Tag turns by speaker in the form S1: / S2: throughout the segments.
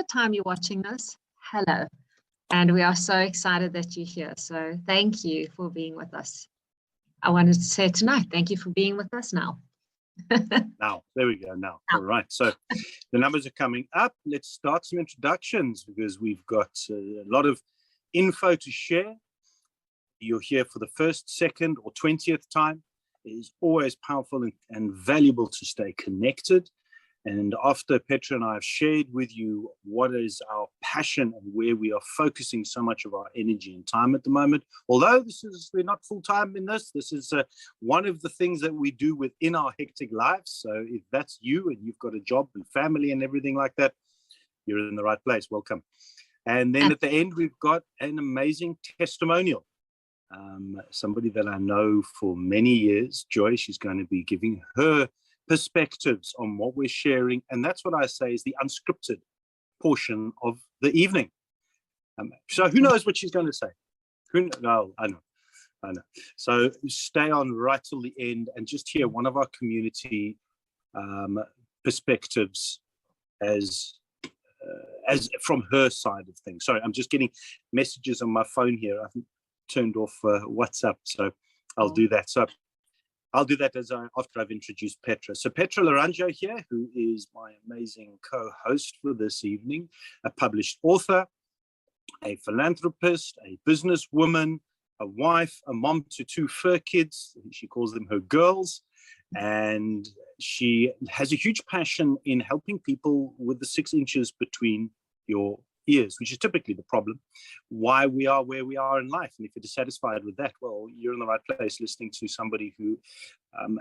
S1: time you're watching this, hello. And we are so excited that you're here. So thank you for being with us. I wanted to say tonight, thank you for being with us now.
S2: Now, there we go. Now, all right. So the numbers are coming up. Let's start some introductions because we've got a lot of info to share. You're here for the first, second, or 20th time. It is always powerful and valuable to stay connected. And after Petra and I have shared with you what is our passion and where we are focusing so much of our energy and time at the moment, although we're not full-time in this is one of the things that we do within our hectic lives. So if that's you and you've got a job and family and everything like that, you're in the right place. Welcome. And then at the end, we've got an amazing testimonial. Somebody that I know for many years, Joy, she's going to be giving her perspectives on what we're sharing, and that's what I say is the unscripted portion of the evening. So who knows what she's going to say? No, I know. So stay on right till the end and just hear one of our community perspectives as from her side of things. Sorry, I'm just getting messages on my phone here. I haven't turned off WhatsApp, so I'll do that. So I'll do that after I've introduced Petra. So Petra Laranjo here, who is my amazing co-host for this evening, a published author, a philanthropist, a businesswoman, a wife, a mom to 2 fur kids. She calls them her girls. And she has a huge passion in helping people with the 6 inches between your ears, which is typically the problem, why we are where we are in life. And if you're dissatisfied with that, well, you're in the right place listening to somebody who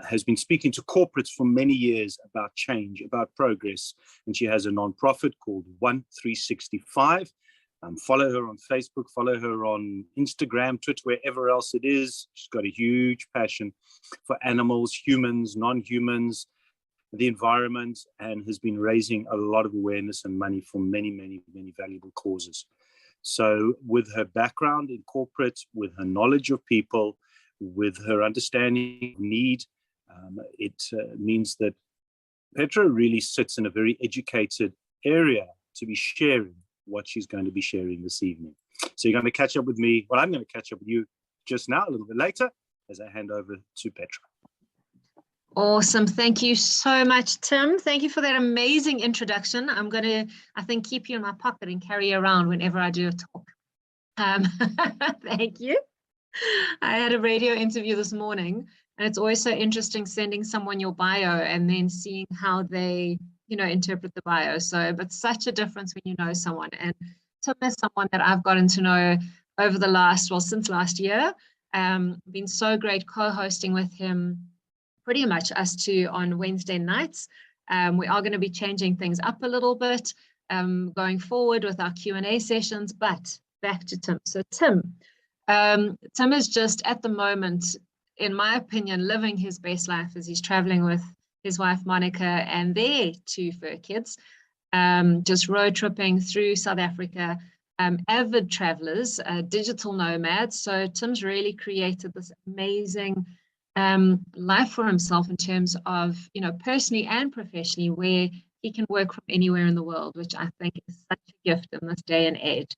S2: has been speaking to corporates for many years about change, about progress. And she has a nonprofit called 1365. Follow her on Facebook, follow her on Instagram, Twitter, wherever else it is. She's got a huge passion for animals, humans, non-humans, the environment, and has been raising a lot of awareness and money for many, many, many valuable causes. So with her background in corporate, with her knowledge of people, with her understanding of need, it means that Petra really sits in a very educated area to be sharing what she's going to be sharing this evening. So you're going to catch up with me. Well, I'm going to catch up with you just now, a little bit later, as I hand over to Petra.
S1: Awesome. Thank you so much, Tim. Thank you for that amazing introduction. I'm going to, I think, keep you in my pocket and carry you around whenever I do a talk. Thank you. I had a radio interview this morning, and it's always so interesting sending someone your bio and then seeing how they, interpret the bio. So, but such a difference when you know someone. And Tim is someone that I've gotten to know over since last year. Been so great co-hosting with him. Pretty much us two on Wednesday nights. We are going to be changing things up a little bit going forward with our Q&A sessions, but back to Tim. So Tim is just at the moment, in my opinion, living his best life as he's traveling with his wife, Monica, and their 2 fur kids, just road tripping through South Africa, avid travelers, digital nomads. So Tim's really created this amazing life for himself in terms of, personally and professionally, where he can work from anywhere in the world, which I think is such a gift in this day and age.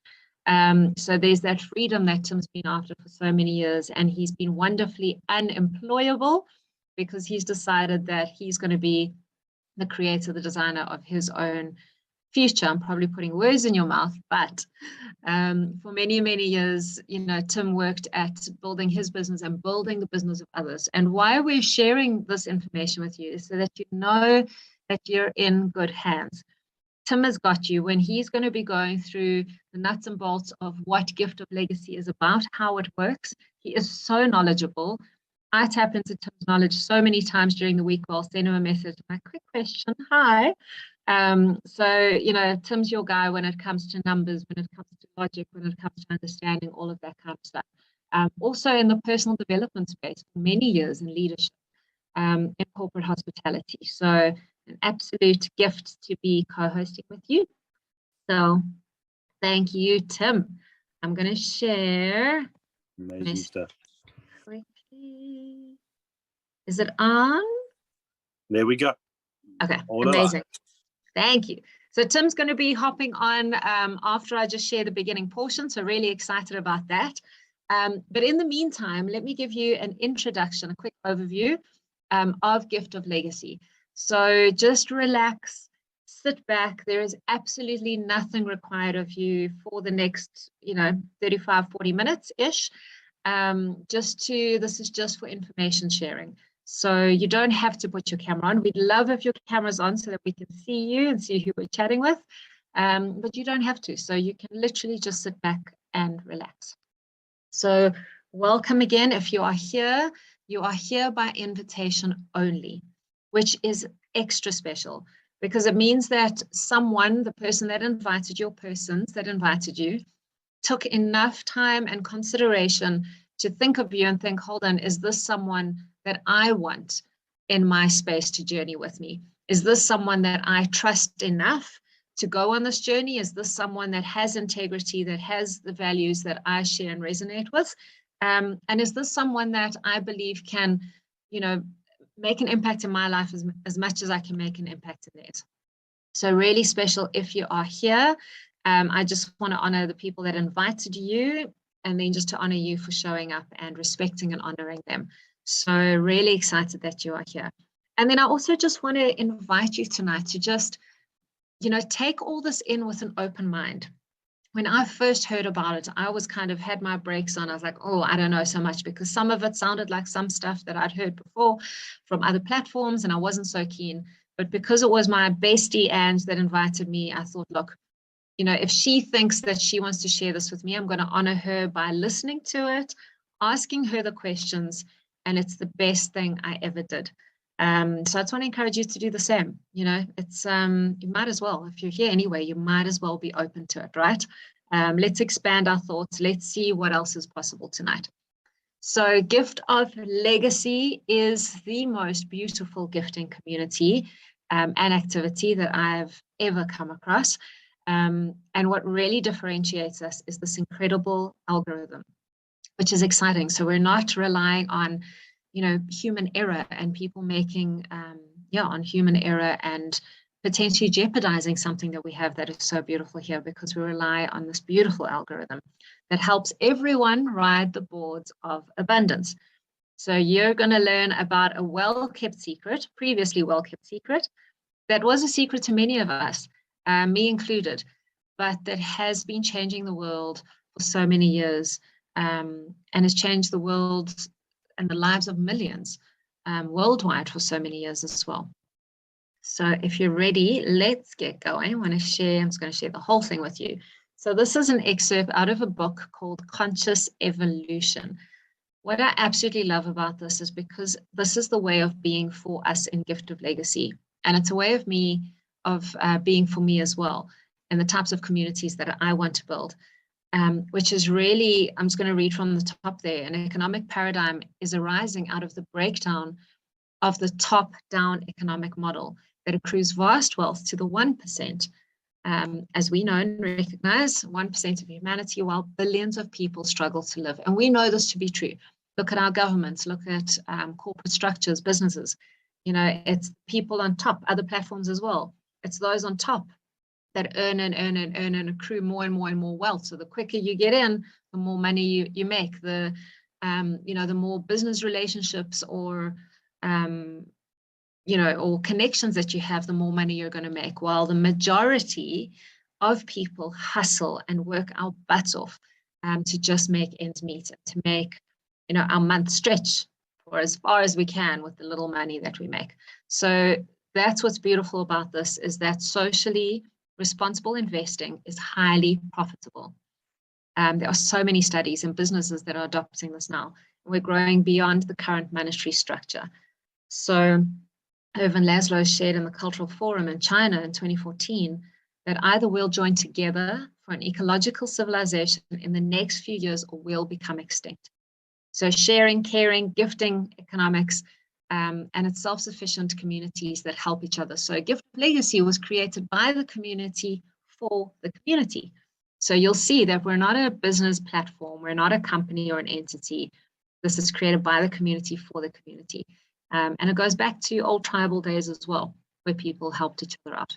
S1: So there's that freedom that Tim's been after for so many years, and he's been wonderfully unemployable because he's decided that he's going to be the creator, the designer of his own future. I'm probably putting words in your mouth, but for many, many years, Tim worked at building his business and building the business of others. And why we're sharing this information with you is so that you know that you're in good hands. Tim has got you when he's going to be going through the nuts and bolts of what Gift of Legacy is about, how it works. He is so knowledgeable. I tap into Tim's knowledge so many times during the week. I'll send him a message. My quick question, hi. So, Tim's your guy when it comes to numbers, when it comes to logic, when it comes to understanding all of that kind of stuff. Also in the personal development space for many years in leadership, in corporate hospitality. So an absolute gift to be co-hosting with you. So thank you, Tim. I'm going to share.
S2: Amazing stuff.
S1: Quickly. Is it on?
S2: There we go.
S1: Okay, amazing. Thank you. So Tim's going to be hopping on after I just share the beginning portion. So really excited about that. But in the meantime, let me give you an introduction, a quick overview of Gift of Legacy. So just relax, sit back. There is absolutely nothing required of you for the next, 35, 40 minutes-ish. This is just for information sharing. So you don't have to put your camera on. We'd love if your camera's on so that we can see you and see who we're chatting with. But you don't have to. So you can literally just sit back and relax. So welcome again. If you are here by invitation only, which is extra special because it means that someone, the person that invited you, or persons that invited you, took enough time and consideration to think of you and think, hold on, is this someone that I want in my space to journey with me? Is this someone that I trust enough to go on this journey? Is this someone that has integrity, that has the values that I share and resonate with? And is this someone that I believe can, make an impact in my life as much as I can make an impact in theirs? So really special if you are here. I just want to honor the people that invited you, and then just to honor you for showing up and respecting and honoring them. So really excited that you are here. And then I also just want to invite you tonight to just, take all this in with an open mind. When I first heard about it, I was kind of had my brakes on. I was like, oh, I don't know so much, because some of it sounded like some stuff that I'd heard before from other platforms, and I wasn't so keen. But because it was my bestie Ange that invited me, I thought, look, if she thinks that she wants to share this with me, I'm going to honor her by listening to it, asking her the questions, and it's the best thing I ever did. So I just want to encourage you to do the same. It's you might as well, if you're here anyway, you might as well be open to it, right? Let's expand our thoughts. Let's see what else is possible tonight. So Gift of Legacy is the most beautiful gifting community and activity that I've ever come across. And what really differentiates us is this incredible algorithm, which is exciting. So we're not relying on, human error and people making, on human error and potentially jeopardizing something that we have that is so beautiful here, because we rely on this beautiful algorithm that helps everyone ride the boards of abundance. So you're going to learn about a well-kept secret, previously well-kept secret, that was a secret to many of us, me included, but that has been changing the world for so many years, and has changed the world and the lives of millions worldwide for so many years as well. So if you're ready, let's get going. I'm just going to share the whole thing with you. So this is an excerpt out of a book called Conscious Evolution. What I absolutely love about this is because this is the way of being for us in Gift of Legacy. And it's a way of being for me as well, and the types of communities that I want to build, which is really, I'm just going to read from the top there. An economic paradigm is arising out of the breakdown of the top-down economic model that accrues vast wealth to the 1%. As we know and recognize, 1% of humanity, while billions of people struggle to live. And we know this to be true. Look at our governments, look at corporate structures, businesses. It's people on top, other platforms as well. It's those on top that earn and accrue more and more and more wealth. So the quicker you get in, the more money you make. The more business relationships or or connections that you have, the more money you're going to make. While the majority of people hustle and work our butts off to just make ends meet, to make our month stretch for as far as we can with the little money that we make. So that's what's beautiful about this, is that socially responsible investing is highly profitable. There are so many studies and businesses that are adopting this now. And we're growing beyond the current monetary structure. So Irvin Laszlo shared in the Cultural Forum in China in 2014 that either we'll join together for an ecological civilization in the next few years, or we'll become extinct. So sharing, caring, gifting economics, and it's self-sufficient communities that help each other. So Gift of Legacy was created by the community for the community. So you'll see that we're not a business platform. We're not a company or an entity. This is created by the community for the community. And it goes back to old tribal days as well, where people helped each other out.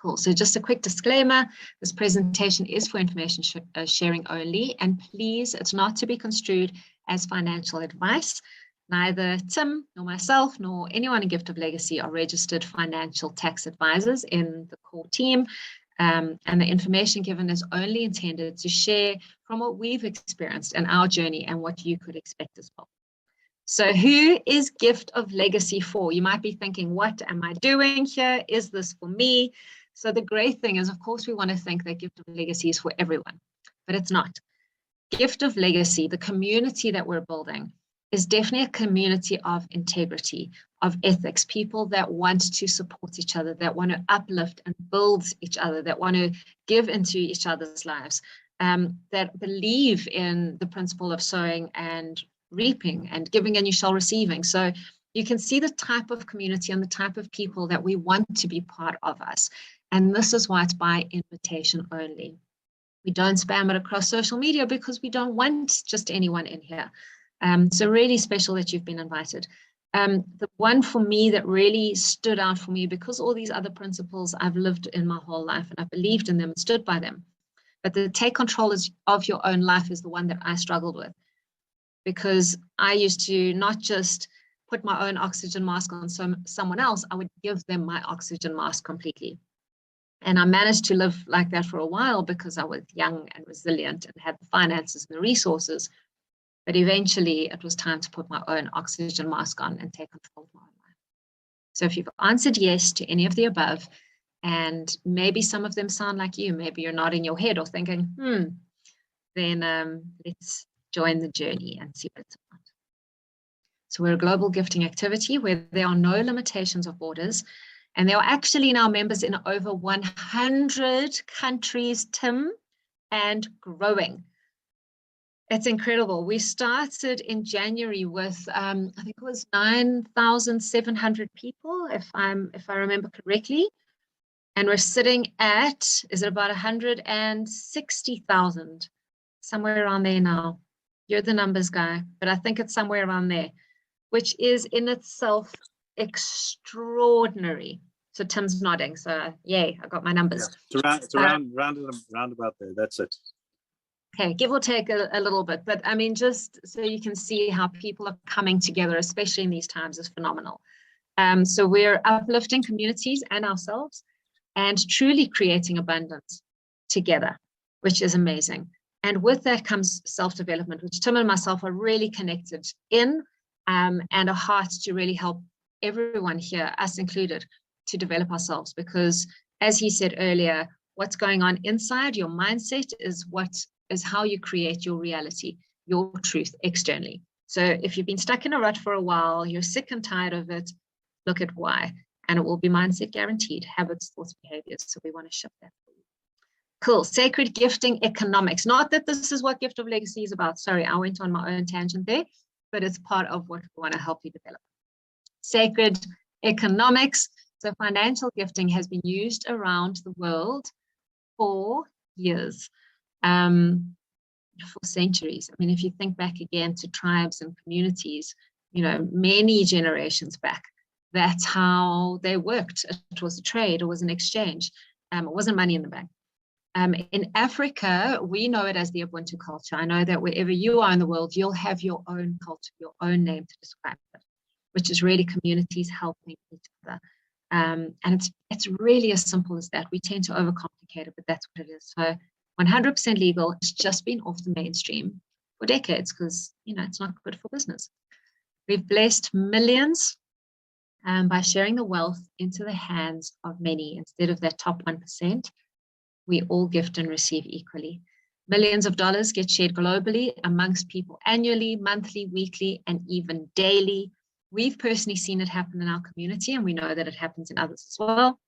S1: Cool. So just a quick disclaimer, this presentation is for information sharing only, and please, it's not to be construed as financial advice. Neither Tim nor myself nor anyone in Gift of Legacy are registered financial tax advisors in the core team. And the information given is only intended to share from what we've experienced in our journey and what you could expect as well. So who is Gift of Legacy for? You might be thinking, what am I doing here? Is this for me? So the great thing is, of course, we want to think that Gift of Legacy is for everyone, but it's not. Gift of Legacy, the community that we're building, is definitely a community of integrity, of ethics, people that want to support each other, that want to uplift and build each other, that want to give into each other's lives, that believe in the principle of sowing and reaping and giving and you shall receiving. So you can see the type of community and the type of people that we want to be part of us. And this is why it's by invitation only. We don't spam it across social media because we don't want just anyone in here. So really special that you've been invited. The one for me that really stood out for me, because all these other principles I've lived in my whole life and I believed in them and stood by them. But the take control of your own life is the one that I struggled with, because I used to not just put my own oxygen mask on someone else, I would give them my oxygen mask completely. And I managed to live like that for a while because I was young and resilient and had the finances and the resources. But eventually it was time to put my own oxygen mask on and take control of my own life. So if you've answered yes to any of the above, and maybe some of them sound like you, maybe you're nodding your head or thinking, then let's join the journey and see what it's about. So we're a global gifting activity where there are no limitations of borders. And there are actually now members in over 100 countries, Tim, and growing. It's incredible. We started in January with, I think it was 9,700 people, if I remember correctly. And we're sitting at, is it about 160,000? Somewhere around there now. You're the numbers guy, but I think it's somewhere around there, which is in itself extraordinary. So Tim's nodding. So yay, I got my numbers.
S2: Yeah, it's around about there. That's it.
S1: Okay, give or take a little bit, but I mean, just so you can see how people are coming together, especially in these times, is phenomenal. So we're uplifting communities and ourselves and truly creating abundance together, which is amazing. And with that comes self-development, which Tim and myself are really connected in, and a heart to really help everyone here, us included, to develop ourselves. Because as he said earlier, what's going on inside your mindset is how you create your reality, your truth externally. So if you've been stuck in a rut for a while, you're sick and tired of it, look at why. And it will be mindset guaranteed, habits, thoughts, behaviors. So we want to shift that. Cool. Sacred gifting economics. Not that this is what Gift of Legacy is about. Sorry, I went on my own tangent there, but it's part of what we want to help you develop. Sacred economics. So financial gifting has been used around the world for years, for centuries. I mean, if you think back again to tribes and communities, many generations back, that's how they worked. It was a trade, it was an exchange. It wasn't money in the bank. In Africa, we know it as the Ubuntu culture. I know that wherever you are in the world, you'll have your own culture, your own name to describe it, which is really communities helping each other. And it's really as simple as that. We tend to overcomplicate it, but that's what it is. So 100% legal. It's just been off the mainstream for decades because, it's not good for business. We've blessed millions by sharing the wealth into the hands of many instead of that top 1%. We all gift and receive equally. Millions of dollars get shared globally amongst people annually, monthly, weekly, and even daily. We've personally seen it happen in our community, and we know that it happens in others as well.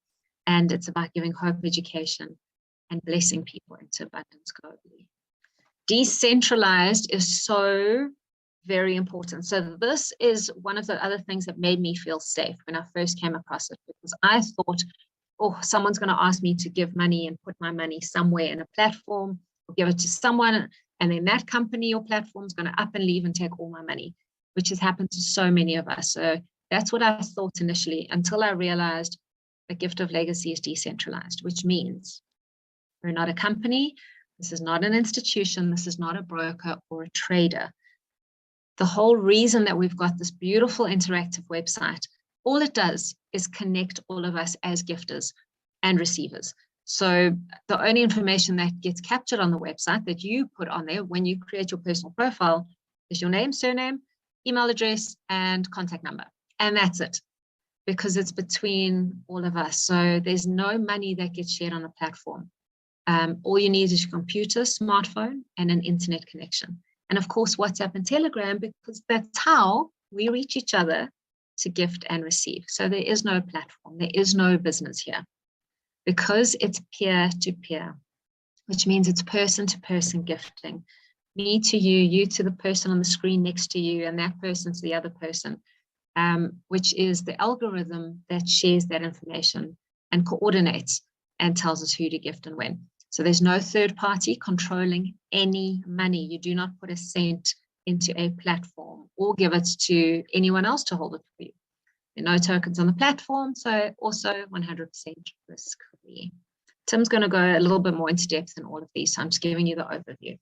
S1: And it's about giving hope, education, and blessing people into abundance globally. Decentralized is so very important. So this is one of the other things that made me feel safe when I first came across it, because I thought, someone's going to ask me to give money and put my money somewhere in a platform or give it to someone, and then that company or platform is going to up and leave and take all my money, which has happened to so many of us. So that's what I thought initially, until I realized a gift of legacy is decentralized, which means we're not a company. This is not an institution. This is not a broker or a trader. The whole reason that we've got this beautiful interactive website, all it does is connect all of us as gifters and receivers. So the only information that gets captured on the website that you put on there when you create your personal profile is your name, surname, email address, and contact number. And that's it, because it's between all of us. So there's no money that gets shared on the platform. All you need is your computer, smartphone, and an internet connection. And of course, WhatsApp and Telegram, because that's how we reach each other to gift and receive. So there is no platform, there is no business here, because it's peer-to-peer, which means it's person-to-person gifting. Me to you, you to the person on the screen next to you, and that person to the other person, which is the algorithm that shares that information and coordinates and tells us who to gift and when. So there's no third party controlling any money. You do not put a cent into a platform or give it to anyone else to hold it for you. There are no tokens on the platform, so also 100% risk-free. Tim's going to go a little bit more into depth in all of these, so I'm just giving you the overview.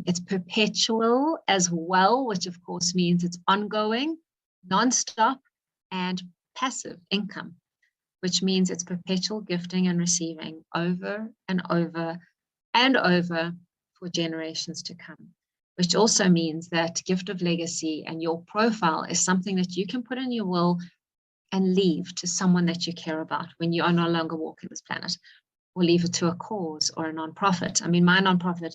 S1: It's perpetual as well, which of course means it's ongoing, non-stop, and passive income, which means it's perpetual gifting and receiving over and over and over for generations to come, which also means that gift of legacy and your profile is something that you can put in your will and leave to someone that you care about when you are no longer walking this planet, or leave it to a cause or a nonprofit. I mean, my nonprofit,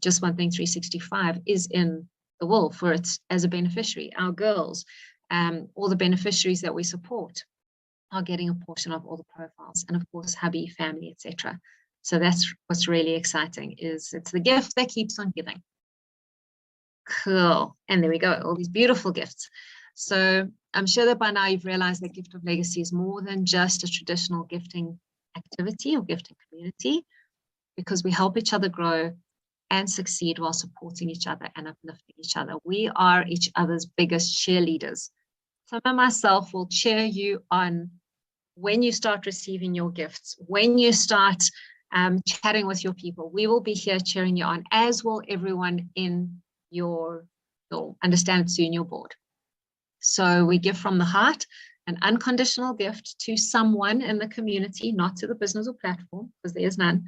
S1: Just One Thing 365, is in the will for it as a beneficiary. Our girls, all the beneficiaries that we support are getting a portion of all the profiles, and of course hubby, family, etc. So that's what's really exciting, is it's the gift that keeps on giving. Cool. And there we go, all these beautiful gifts. So I'm sure that by now you've realized that Gift of Legacy is more than just a traditional gifting activity or gifting community, because we help each other grow and succeed while supporting each other and uplifting each other. We are each other's biggest cheerleaders. Some of myself will cheer you on when you start receiving your gifts, when you start chatting with your people. We will be here cheering you on, as will everyone in your Understand It Soon, your board. So we give from the heart, an unconditional gift to someone in the community, not to the business or platform, because there is none.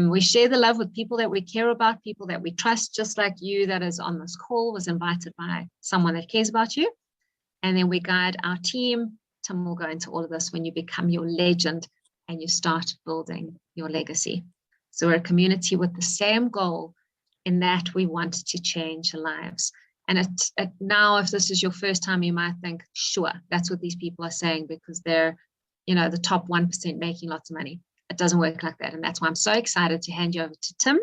S1: We share the love with people that we care about, people that we trust, just like you that is on this call was invited by someone that cares about you. And then we guide our team. Tim will go into all of this when you become your legend and you start building your legacy. So we're a community with the same goal, in that we want to change lives. And now, if this is your first time, you might think, sure, that's what these people are saying because they're, the top 1% making lots of money. It doesn't work like that. And that's why I'm so excited to hand you over to Tim.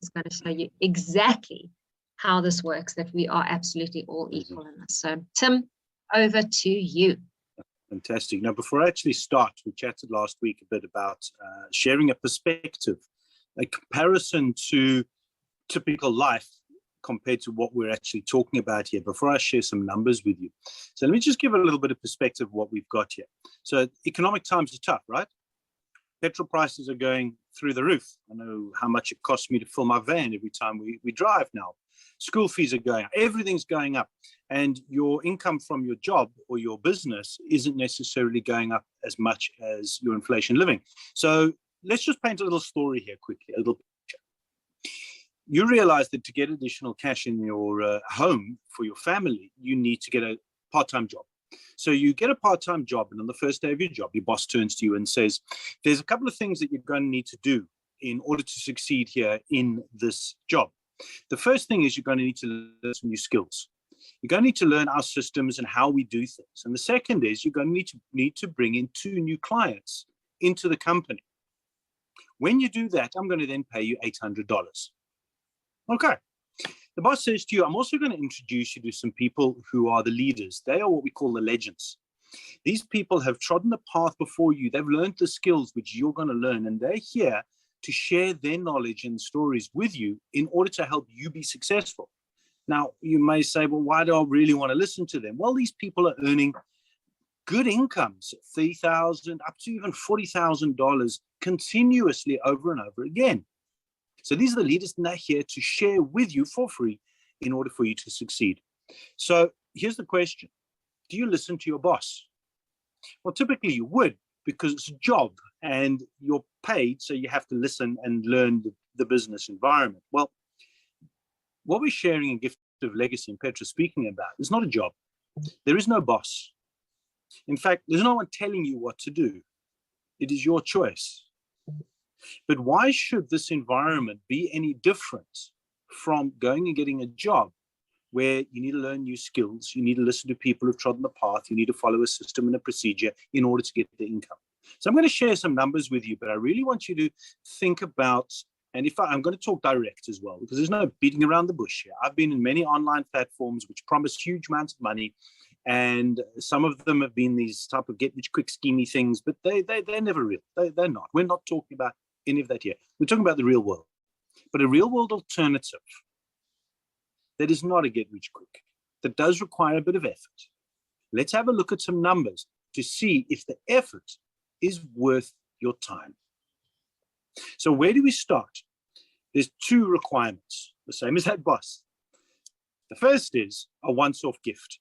S1: He's going to show you exactly how this works, that we are absolutely all equal in this. So Tim, over to you.
S2: Fantastic. Now, before I actually start, we chatted last week a bit about sharing a perspective, a comparison to typical life compared to what we're actually talking about here, before I share some numbers with you. So let me just give a little bit of perspective of what we've got here. So economic times are tough, right? Petrol prices are going through the roof. I know how much it costs me to fill my van every time we drive now. School fees are going up. Everything's going up. And your income from your job or your business isn't necessarily going up as much as your inflation living. So let's just paint a little story here quickly, a little picture. You realize that to get additional cash in your home for your family, you need to get a part-time job. So you get a part-time job, and on the first day of your job, your boss turns to you and says, there's a couple of things that you're going to need to do in order to succeed here in this job. The first thing is you're going to need to learn some new skills. You're going to need to learn our systems and how we do things. And the second is you're going to need to bring in 2 new clients into the company. When you do that, I'm going to then pay you $800. Okay. The boss says to you, I'm also going to introduce you to some people who are the leaders. They are what we call the legends. These people have trodden the path before you. They've learned the skills which you're going to learn, and they're here to share their knowledge and stories with you in order to help you be successful. Now, you may say, well, why do I really want to listen to them? Well, these people are earning good incomes, $3,000 up to even $40,000 continuously over and over again. So these are the leaders, and they're here to share with you for free in order for you to succeed. So here's the question. Do you listen to your boss? Well, typically you would, because it's a job and you're paid, so you have to listen and learn the business environment. Well, what we're sharing in Gift of Legacy and Petra speaking about is not a job. There is no boss. In fact, there's no one telling you what to do. It is your choice. But why should this environment be any different from going and getting a job where you need to learn new skills, you need to listen to people who've trodden the path, you need to follow a system and a procedure in order to get the income? So I'm going to share some numbers with you, but I really want you to think about, and I'm going to talk direct as well, because there's no beating around the bush here. I've been in many online platforms which promise huge amounts of money, and some of them have been these type of get-rich-quick schemey things, but they're never real. They're not. We're not talking about any of that here. We're talking about the real world. But a real-world alternative that is not a get-rich-quick, that does require a bit of effort. Let's have a look at some numbers to see if the effort is worth your time. So where do we start? There's two requirements, the same as that boss. The first is a once-off gift.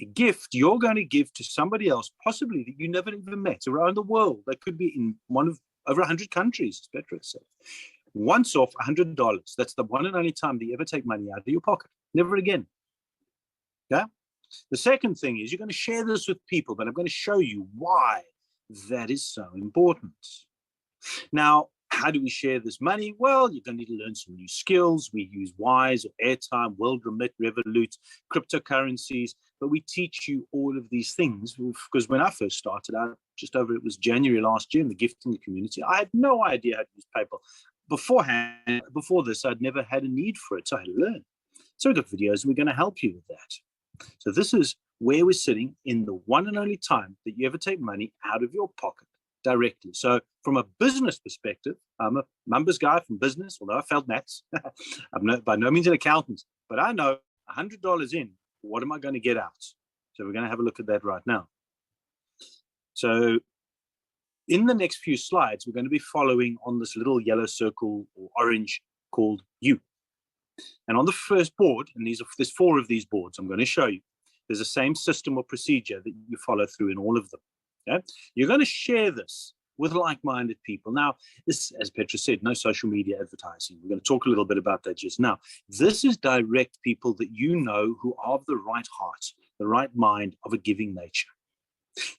S2: A gift you're going to give to somebody else, possibly that you never even met around the world. That could be in one of over 100 countries, as Petra said. Once off, $100. That's the one and only time that you ever take money out of your pocket. Never again. Yeah. The second thing is you're going to share this with people, but I'm going to show you why that is so important. Now, how do we share this money? Well, you're going to need to learn some new skills. We use Wise or Airtime, World Remit, Revolut, cryptocurrencies, but we teach you all of these things because when I first started out, it was January last year in the gifting community, I had no idea how to use PayPal. Before this, I'd never had a need for it, so I had to learn. So we've got videos, and we're going to help you with that. So this is where we're sitting in the one and only time that you ever take money out of your pocket directly. So from a business perspective, I'm a numbers guy from business, although I failed maths. I'm by no means an accountant, but I know $100 in, what am I going to get out? So we're going to have a look at that right now. So in the next few slides, we're going to be following on this little yellow circle or orange called you. And on the first board, and there's 4 of these boards I'm going to show you, there's the same system or procedure that you follow through in all of them. Okay? You're going to share this with like-minded people. Now, this, as Petra said, no social media advertising. We're going to talk a little bit about that just now. This is direct people that you know who are of the right heart, the right mind, of a giving nature.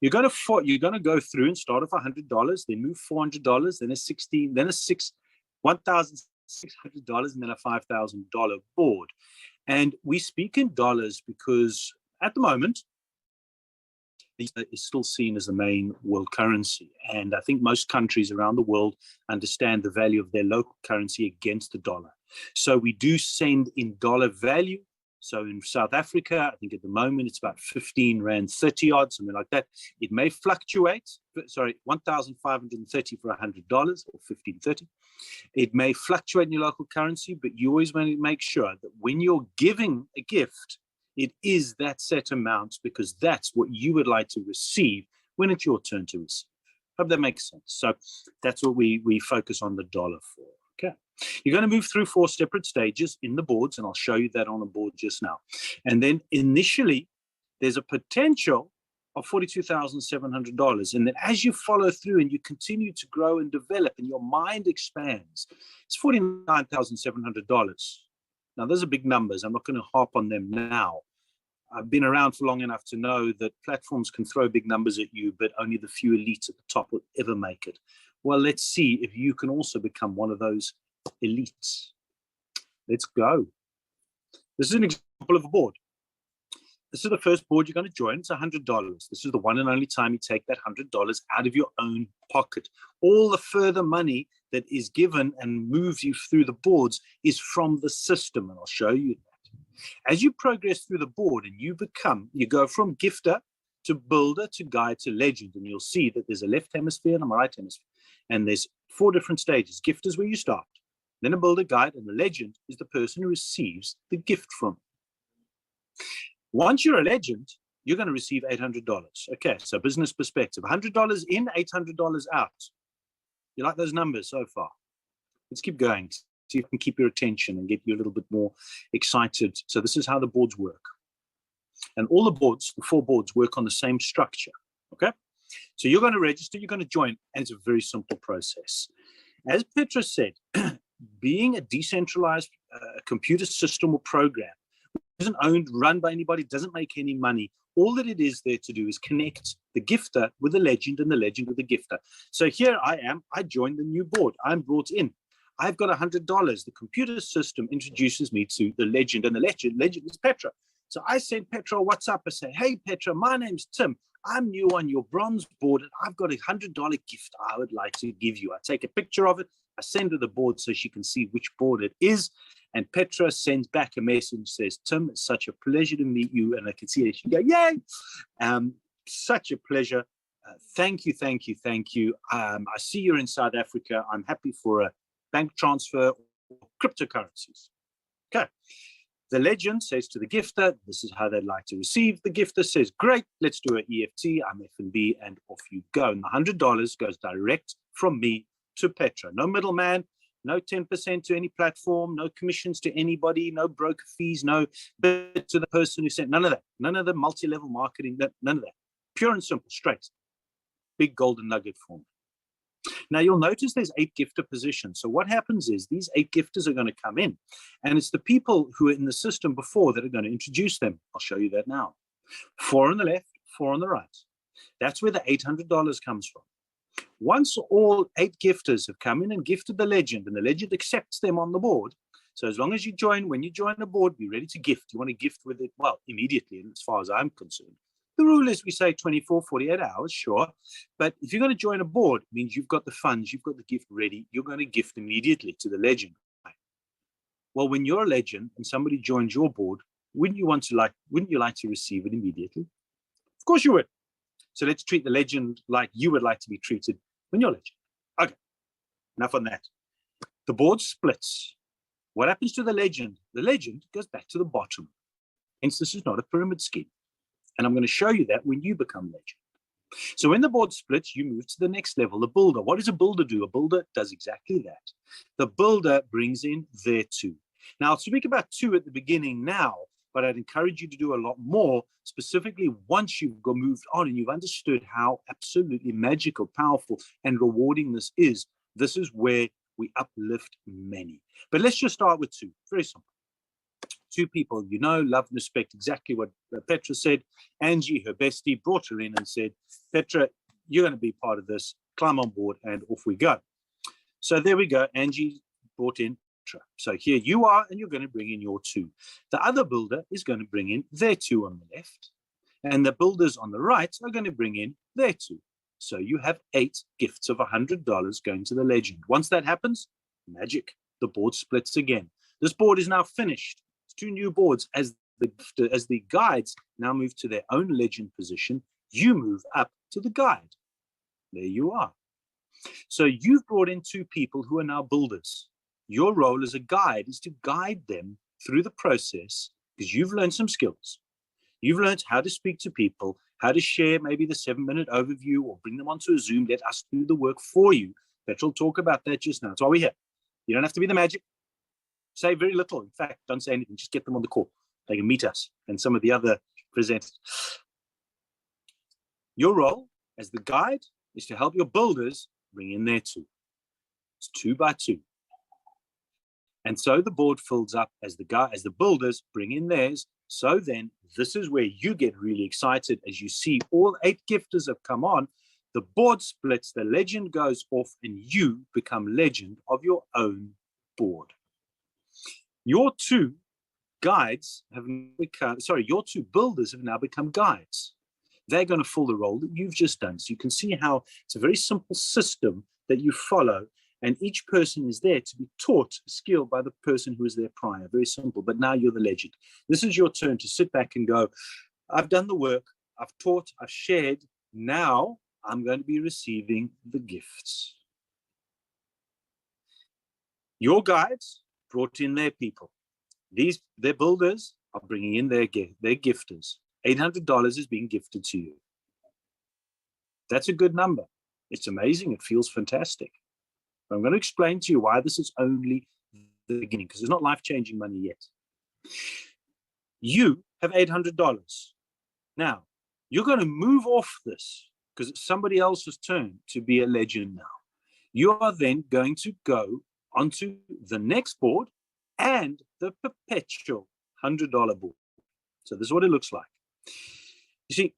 S2: You're going to go through and start off $100, then move $400, then $1,600, and then a $5,000 board. And we speak in dollars because at the moment, is still seen as the main world currency. And I think most countries around the world understand the value of their local currency against the dollar. So we do send in dollar value. So in South Africa, I think at the moment it's about 15 Rand 30 odd, something like that. It may fluctuate, 1,530 for $100 or 1530. It may fluctuate in your local currency, but you always want to make sure that when you're giving a gift, it is that set amount, because that's what you would like to receive when it's your turn to receive. Hope that makes sense. So that's what we focus on the dollar for. Okay. You're going to move through 4 separate stages in the boards, and I'll show you that on a board just now. And then initially, there's a potential of $42,700. And then as you follow through and you continue to grow and develop and your mind expands, it's $49,700. Now, those are big numbers. I'm not going to harp on them now. I've been around for long enough to know that platforms can throw big numbers at you, but only the few elites at the top will ever make it. Well, let's see if you can also become one of those elites. Let's go. This is an example of a board. This is the first board you're going to join. It's $100. This is the one and only time you take that $100 out of your own pocket. All the further money that is given and moves you through the boards is from the system, and I'll show you that. As you progress through the board and you go from gifter to builder to guide to legend, and you'll see that there's a left hemisphere and a right hemisphere, and there's 4 different stages. Gifter is where you start, then a builder, guide, and the legend is the person who receives the gift from. Once you're a legend, you're going to receive $800. Okay, so business perspective, $100 in, $800 out. You like those numbers so far? Let's keep going. See if we can keep your attention and get you a little bit more excited. So this is how the boards work. And all the boards, the 4 boards, work on the same structure. Okay? So you're going to register, you're going to join, and it's a very simple process. As Petra said, being a decentralized computer system or program, isn't owned, run by anybody, doesn't make any money. All that it is there to do is connect the gifter with the legend and the legend with the gifter. So here I am, I joined the new board, I'm brought in. I've got $100. The computer system introduces me to the legend, and the legend is Petra. So I send Petra a WhatsApp. I say, hey, Petra, my name's Tim. I'm new on your bronze board, and I've got a $100 gift I would like to give you. I take a picture of it. I send her the board so she can see which board it is. And Petra sends back a message, says, Tim, it's such a pleasure to meet you. And I can see her. She go, yay! Such a pleasure. Thank you, thank you, thank you. I see you're in South Africa. I'm happy for a bank transfer or cryptocurrencies. Okay. The legend says to the gifter, this is how they'd like to receive. The gifter says, great, let's do an EFT. I'm F&B, and off you go. And the $100 goes direct from me to Petra. No middleman, no 10% to any platform, no commissions to anybody, no broker fees, no bit to the person who sent, none of that. None of the multi-level marketing, none of that. Pure and simple, straight. Big golden nugget for me. Now, you'll notice there's 8 gifter positions. So what happens is these 8 gifters are going to come in, and it's the people who are in the system before that are going to introduce them. I'll show you that now. 4 on the left, 4 on the right. That's where the $800 comes from. Once all 8 gifters have come in and gifted the legend, and the legend accepts them on the board, so as long as you join, when you join the board, be ready to gift. You want to gift with it, well, immediately, as far as I'm concerned. The rule is we say 24, 48 hours, sure. But if you're going to join a board, it means you've got the funds, you've got the gift ready, you're going to gift immediately to the legend. Well, when you're a legend and somebody joins your board, wouldn't you like to receive it immediately? Of course you would. So let's treat the legend like you would like to be treated when you're a legend. Okay, enough on that. The board splits. What happens to the legend? The legend goes back to the bottom. Hence, this is not a pyramid scheme. And I'm going to show you that when you become legend. So when the board splits, you move to the next level, the builder. What does a builder do? A builder does exactly that. The builder brings in their 2. Now, I'll speak about 2 at the beginning now, but I'd encourage you to do a lot more, specifically once you've moved on and you've understood how absolutely magical, powerful, and rewarding this is. This is where we uplift many. But let's just start with 2. Very simple. 2 people, you know, love and respect, exactly what Petra said. Angie, her bestie, brought her in and said, Petra, you're going to be part of this. Climb on board, and off we go. So there we go. Angie brought in Petra. So here you are, and you're going to bring in your 2. The other builder is going to bring in their 2 on the left, and the builders on the right are going to bring in their 2. So you have 8 gifts of $100 going to the legend. Once that happens, magic. The board splits again. This board is now finished. 2 new boards. As the guides now move to their own legend position, you move up to the guide. There you are. So you've brought in 2 people who are now builders. Your role as a guide is to guide them through the process, because you've learned some skills. You've learned how to speak to people, how to share maybe the 7-minute overview or bring them onto a Zoom. Let us do the work for you. Petra will talk about that just now. That's why we're here. You don't have to be the magic. Say very little. In fact, don't say anything. Just get them on the call. They can meet us and some of the other presenters. Your role as the guide is to help your builders bring in their 2. It's 2 by 2. And so the board fills up as the builders bring in theirs. So then this is where you get really excited as you see all 8 gifters have come on. The board splits, the legend goes off, and you become legend of your own board. Your 2 guides have become, your 2 builders have now become guides. They're going to fill the role that you've just done. So you can see how it's a very simple system that you follow, and each person is there to be taught a skill by the person who was there prior. Very simple, but now you're the legend. This is your turn to sit back and go, I've done the work, I've taught, I've shared. Now I'm going to be receiving the gifts. Your guides brought in their people. Their builders are bringing in their gifters. $800 is being gifted to you. That's a good number. It's amazing. It feels fantastic. But I'm going to explain to you why this is only the beginning, because it's not life-changing money yet. You have $800. Now, you're going to move off this because it's somebody else's turn to be a legend now. You are then going to go onto the next board and the Perpetual $100 board. So this is what it looks like. You see,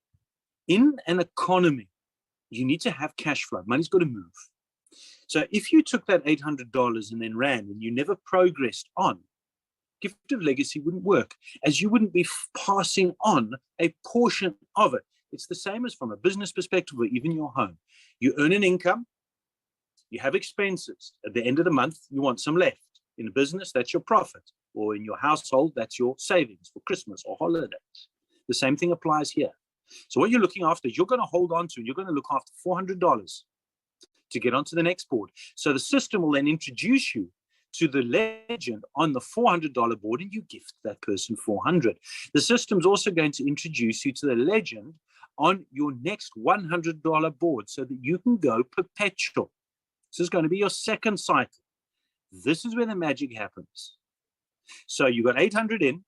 S2: in an economy, you need to have cash flow. Money's got to move. So if you took that $800 and then ran and you never progressed on, gift of legacy wouldn't work, as you wouldn't be passing on a portion of it. It's the same as from a business perspective or even your home. You earn an income, you have expenses. At the end of the month, you want some left. In a business, that's your profit. Or in your household, that's your savings for Christmas or holidays. The same thing applies here. So what you're looking after, you're going to hold on to, and you're going to look after $400 to get onto the next board. So the system will then introduce you to the legend on the $400 board, and you gift that person $400. The system's also going to introduce you to the legend on your next $100 board so that you can go perpetual. This is going to be your second cycle. This is where the magic happens. So you got 800 in,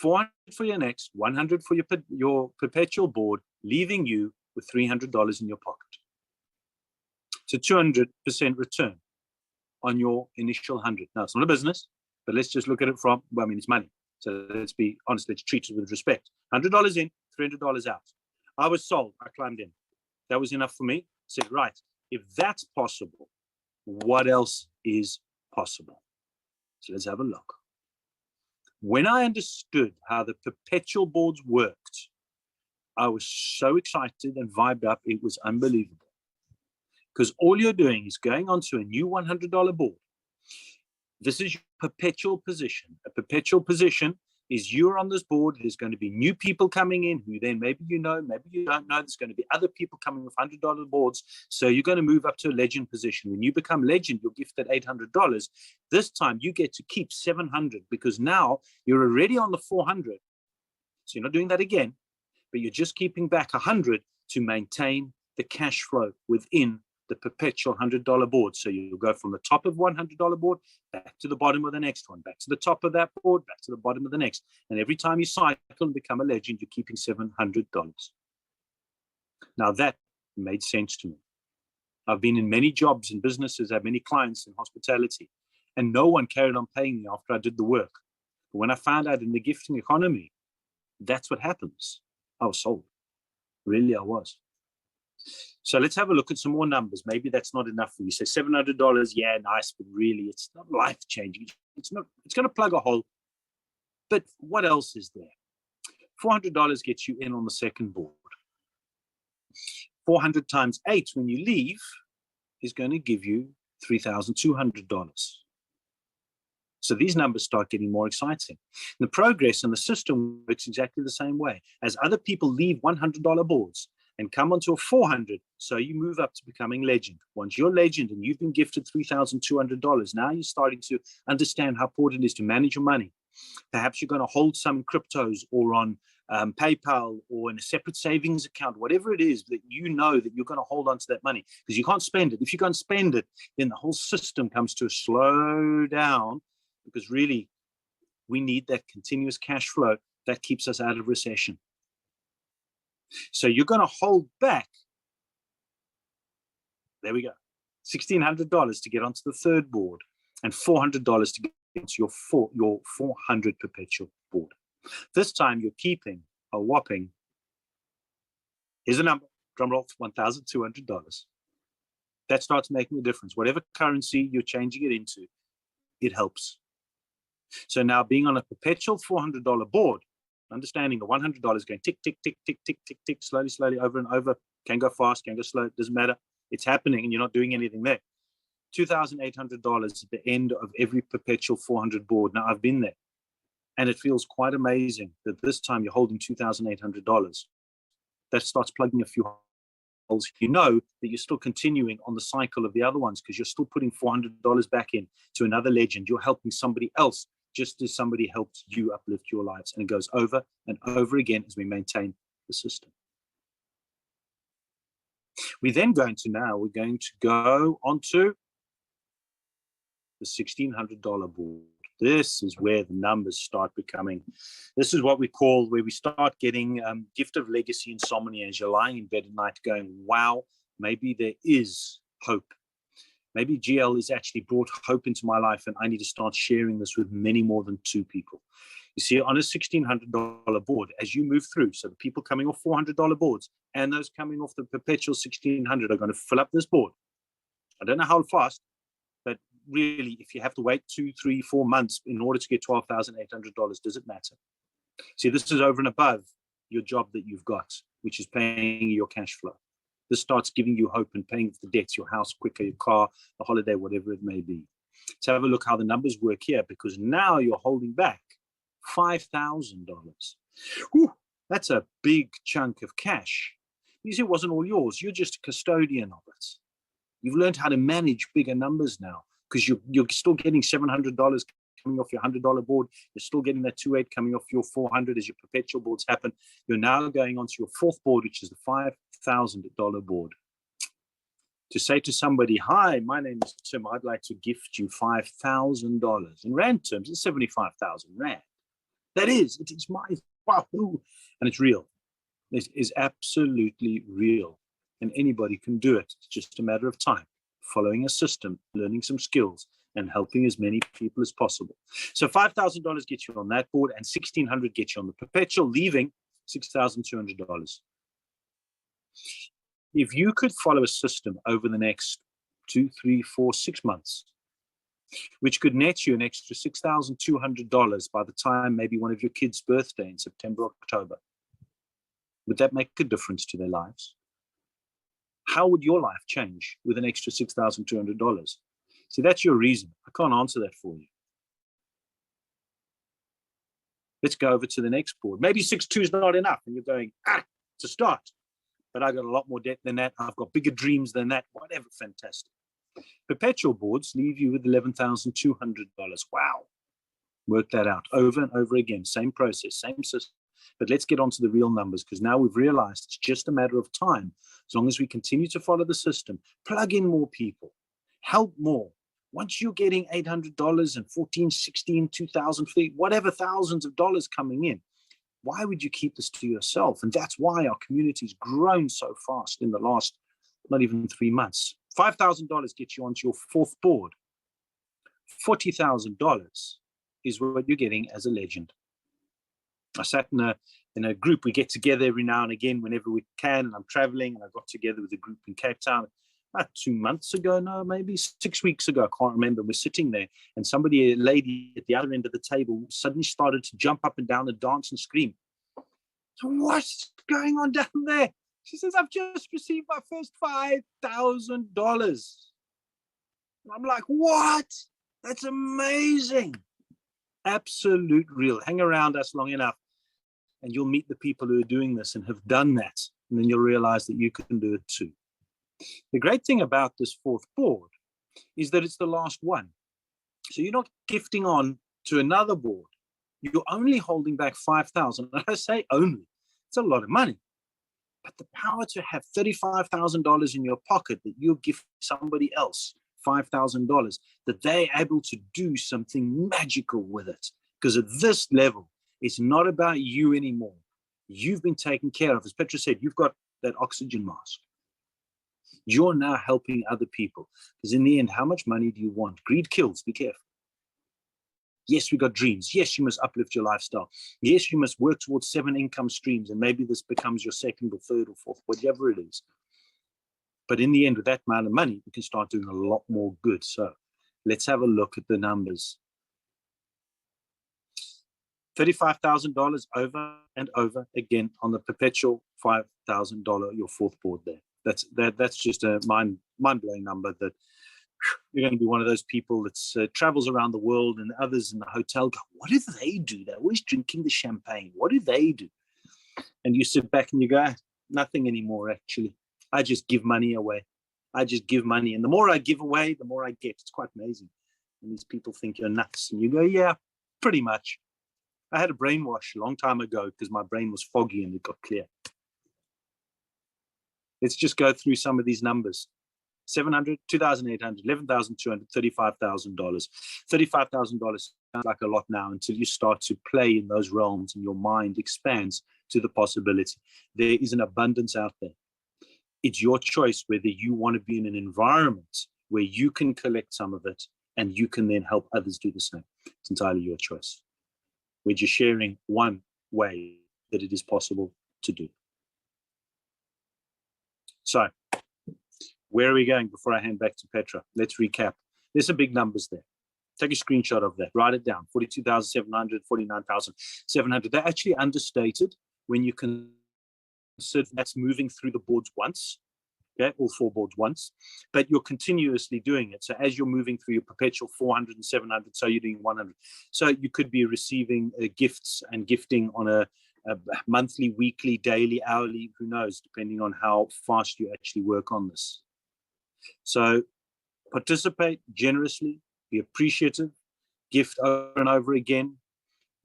S2: 400 for your next, 100 for your perpetual board, leaving you with $300 in your pocket. So 200% return on your initial 100. Now, it's not a business, but let's just look at it from, well, I mean, it's money. So let's be honest, let's treat it with respect. $100 in, $300 out. I was sold, I climbed in. That was enough for me. I said, right, if that's possible, what else is possible? So let's have a look. When I understood how the perpetual boards worked, I was so excited and vibed up, it was unbelievable. Because all you're doing is going onto a new $100 board. This is your perpetual position. A perpetual position is you're on this board. There's going to be new people coming in who then maybe you know, maybe you don't know. There's going to be other people coming with $100 boards. So you're going to move up to a legend position. When you become legend, you're gifted $800. This time you get to keep $700 because now you're already on the 400. So you're not doing that again, but you're just keeping back 100 to maintain the cash flow within the perpetual $100 board. So you'll go from the top of $100 board back to the bottom of the next one, back to the top of that board, back to the bottom of the next. And every time you cycle and become a legend, you're keeping $700. Now that made sense to me. I've been in many jobs and businesses, I have many clients in hospitality, and no one carried on paying me after I did the work. But when I found out in the gifting economy, that's what happens. I was sold. Really, I was. So let's have a look at some more numbers. Maybe that's not enough for you. So $700, yeah, nice, but really it's not life-changing. It's going to plug a hole. But what else is there? $400 gets you in on the second board. 400 times 8 when you leave is going to give you $3,200. So these numbers start getting more exciting. The progress and the system works exactly the same way. As other people leave $100 boards and come onto a 400, so you move up to becoming legend. Once you're legend and you've been gifted $3,200, now you're starting to understand how important it is to manage your money. Perhaps you're going to hold some in cryptos or on PayPal or in a separate savings account, whatever it is that you know that you're going to hold on to that money because you can't spend it. If you can't spend it, then the whole system comes to a slow down because really we need that continuous cash flow that keeps us out of recession. So you're going to hold back, there we go, $1,600 to get onto the third board and $400 to get into your 400 perpetual board. This time you're keeping a whopping, here's a number, drum roll, $1,200. That starts making a difference. Whatever currency you're changing it into, it helps. So now being on a perpetual $400 board, understanding the $100 going tick, tick, tick, tick, tick, tick, tick, slowly, slowly, over and over. Can go fast, can go slow, it doesn't matter. It's happening and you're not doing anything there. $2,800 at the end of every perpetual 400 board. Now, I've been there. And it feels quite amazing that this time you're holding $2,800. That starts plugging a few holes. You know that you're still continuing on the cycle of the other ones because you're still putting $400 back in to another legend. You're helping somebody else just as somebody helped you uplift your lives. And it goes over and over again as we maintain the system. We're going to go onto the $1,600 board. This is where the numbers start becoming, this is what we call, where we start getting gift of legacy insomnia, as you're lying in bed at night going, wow, maybe there is hope. Maybe GL has actually brought hope into my life, and I need to start sharing this with many more than 2 people. You see, on a $1,600 board, as you move through, so the people coming off $400 boards and those coming off the Perpetual 1,600 are going to fill up this board. I don't know how fast, but really, if you have to wait 2, 3, 4 months in order to get $12,800, does it matter? See, this is over and above your job that you've got, which is paying your cash flow. This starts giving you hope and paying for the debts, your house quicker, your car, the holiday, whatever it may be. Let's have a look how the numbers work here, because now you're holding back $5,000. That's a big chunk of cash. You see, it wasn't all yours. You're just a custodian of it. You've learned how to manage bigger numbers now, because you're still getting $700 coming off your $100 board. You're still getting that 2.8 coming off your 400 as your Perpetual boards happen. You're now going onto your 4th board, which is the $5,000 board. To say to somebody, hi, my name is Tim, I'd like to gift you $5,000. In Rand terms, it's 75,000 Rand. That is, it is my wahoo. And it's real. It is absolutely real. And anybody can do it. It's just a matter of time, following a system, learning some skills, and helping as many people as possible. So $5,000 gets you on that board, and $1,600 gets you on the Perpetual, leaving $6,200. If you could follow a system over the next 2, 3, 4, 6 months, which could net you an extra $6,200 by the time maybe one of your kids' birthday in September, October, would that make a difference to their lives? How would your life change with an extra $6,200? See, that's your reason. I can't answer that for you. Let's go over to the next board. Maybe 6.2 is not enough, and you're going, to start. But I've got a lot more debt than that. I've got bigger dreams than that. Whatever, fantastic. Perpetual boards leave you with $11,200. Wow. Work that out over and over again. Same process, same system. But let's get on to the real numbers, because now we've realized it's just a matter of time. As long as we continue to follow the system, plug in more people, help more. Once you're getting $800 and 14, 16, 2,000 feet, whatever thousands of dollars coming in, why would you keep this to yourself? And that's why our community's grown so fast in the last, not even 3 months. $5,000 gets you onto your 4th board. $40,000 is what you're getting as a legend. I sat in a group. We get together every now and again whenever we can, and I'm traveling, and I got together with a group in Cape Town about 2 months ago, no, maybe 6 weeks ago, I can't remember. We're sitting there, and somebody, a lady at the other end of the table, suddenly started to jump up and down and dance and scream. So what's going on down there? She says, I've just received my first $5,000. I'm like, what? That's amazing. Absolute real. Hang around us long enough, and you'll meet the people who are doing this and have done that. And then you'll realize that you can do it too. The great thing about this 4th board is that it's the last one. So you're not gifting on to another board. You're only holding back $5,000. And I say only, it's a lot of money. But the power to have $35,000 in your pocket that you'll give somebody else $5,000, that they're able to do something magical with it. Because at this level, it's not about you anymore. You've been taken care of. As Petra said, you've got that oxygen mask. You're now helping other people. Because in the end, how much money do you want? Greed kills. Be careful. Yes, we got dreams. Yes, you must uplift your lifestyle. Yes, you must work towards 7 income streams, and maybe this becomes your 2nd or 3rd or 4th, whatever it is. But in the end, with that amount of money, we can start doing a lot more good. So let's have a look at the numbers. $35,000 over and over again on the Perpetual $5,000, your 4th board there. That's just a mind-blowing number that you're going to be one of those people that travels around the world, and others in the hotel go, what do they do? They're always drinking the champagne. What do they do? And you sit back and you go, nothing anymore, actually. I just give money away. I just give money. And the more I give away, the more I get. It's quite amazing. And these people think you're nuts. And you go, yeah, pretty much. I had a brainwash a long time ago because my brain was foggy and it got clear. Let's just go through some of these numbers. 700, 2,800, 11,200, $35,000. $35,000 sounds like a lot now until you start to play in those realms and your mind expands to the possibility. There is an abundance out there. It's your choice whether you want to be in an environment where you can collect some of it and you can then help others do the same. It's entirely your choice. We're just sharing one way that it is possible to do. So, where are we going before I hand back to Petra? Let's recap. There's some big numbers there. Take a screenshot of that. Write it down. 42,700, 49,700. They're actually understated when you consider that's moving through the boards once. Okay, all 4 boards once. But you're continuously doing it. So as you're moving through your perpetual 400 and 700, so you're doing 100. So you could be receiving gifts and gifting on a monthly, weekly, daily, hourly, who knows, depending on how fast you actually work on this. So participate generously, be appreciative, gift over and over again,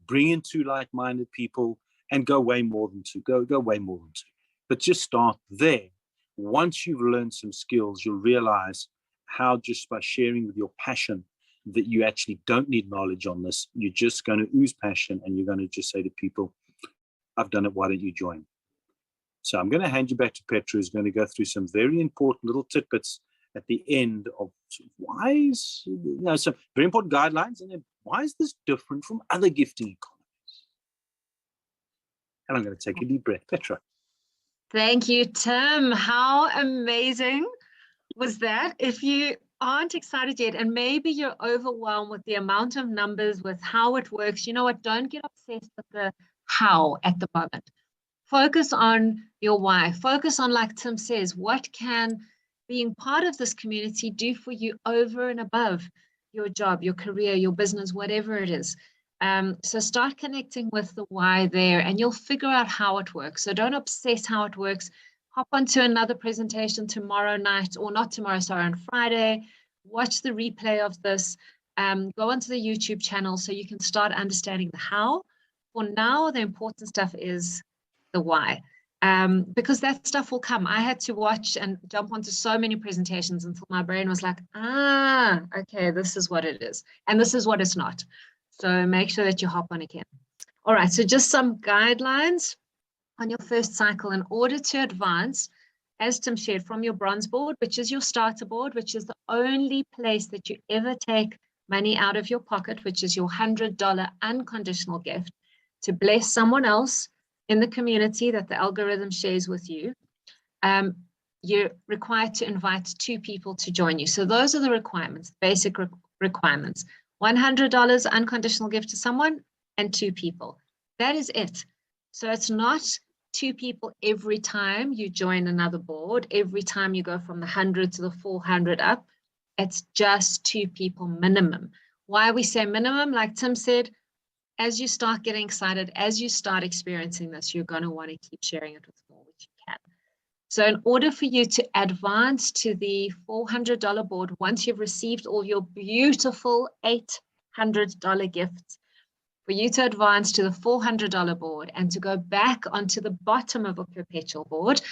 S2: bring in 2 like-minded people, and go way more than 2. Go way more than 2. But just start there. Once you've learned some skills, you'll realize how just by sharing with your passion that you actually don't need knowledge on this. You're just going to ooze passion and you're going to just say to people, I've done it, why don't you join? So I'm going to hand you back to Petra, who's going to go through some very important little tidbits at the end of some very important guidelines, and then why is this different from other gifting economies? And I'm going to take a deep breath. Petra.
S1: Thank you, Tim. How amazing was that? If you aren't excited yet, and maybe you're overwhelmed with the amount of numbers, with how it works, you know what? Don't get obsessed with the how at the moment. Focus on your why. Focus on, like Tim says, what can being part of this community do for you over and above your job, your career, your business, whatever it is. So start connecting with the why there, and you'll figure out how it works. So don't obsess how it works. Hop onto another presentation tomorrow night, or not tomorrow, sorry, on Friday. Watch the replay of this. Go onto the YouTube channel so you can start understanding the how. For now, the important stuff is the why. Because that stuff will come. I had to watch and jump onto so many presentations until my brain was like, okay, this is what it is. And this is what it's not. So make sure that you hop on again. All right, so just some guidelines on your first cycle. In order to advance, as Tim shared, from your bronze board, which is your starter board, which is the only place that you ever take money out of your pocket, which is your $100 unconditional gift to bless someone else in the community that the algorithm shares with you, you're required to invite 2 people to join you. So those are the requirements, basic requirements. $100 unconditional gift to someone and 2 people. That is it. So it's not 2 people every time you join another board, every time you go from the 100 to the 400 up. It's just 2 people minimum. Why we say minimum, like Tim said, as you start getting excited, as you start experiencing this, you're going to want to keep sharing it with more, which you can. So in order for you to advance to the $400 board, once you've received all your beautiful $800 gifts, for you to advance to the $400 board and to go back onto the bottom of a perpetual board.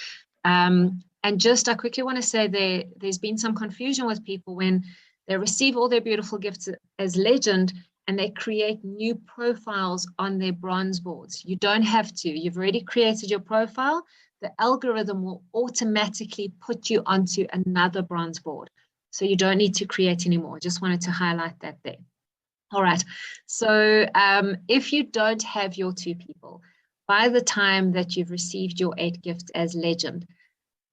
S1: And just, I quickly want to say there's been some confusion with people when they receive all their beautiful gifts as legend and they create new profiles on their bronze boards. You don't have to. You've already created your profile. The algorithm will automatically put you onto another bronze board. So you don't need to create anymore. Just wanted to highlight that there. All right. So if you don't have your 2 people, by the time that you've received your 8 gifts as legend,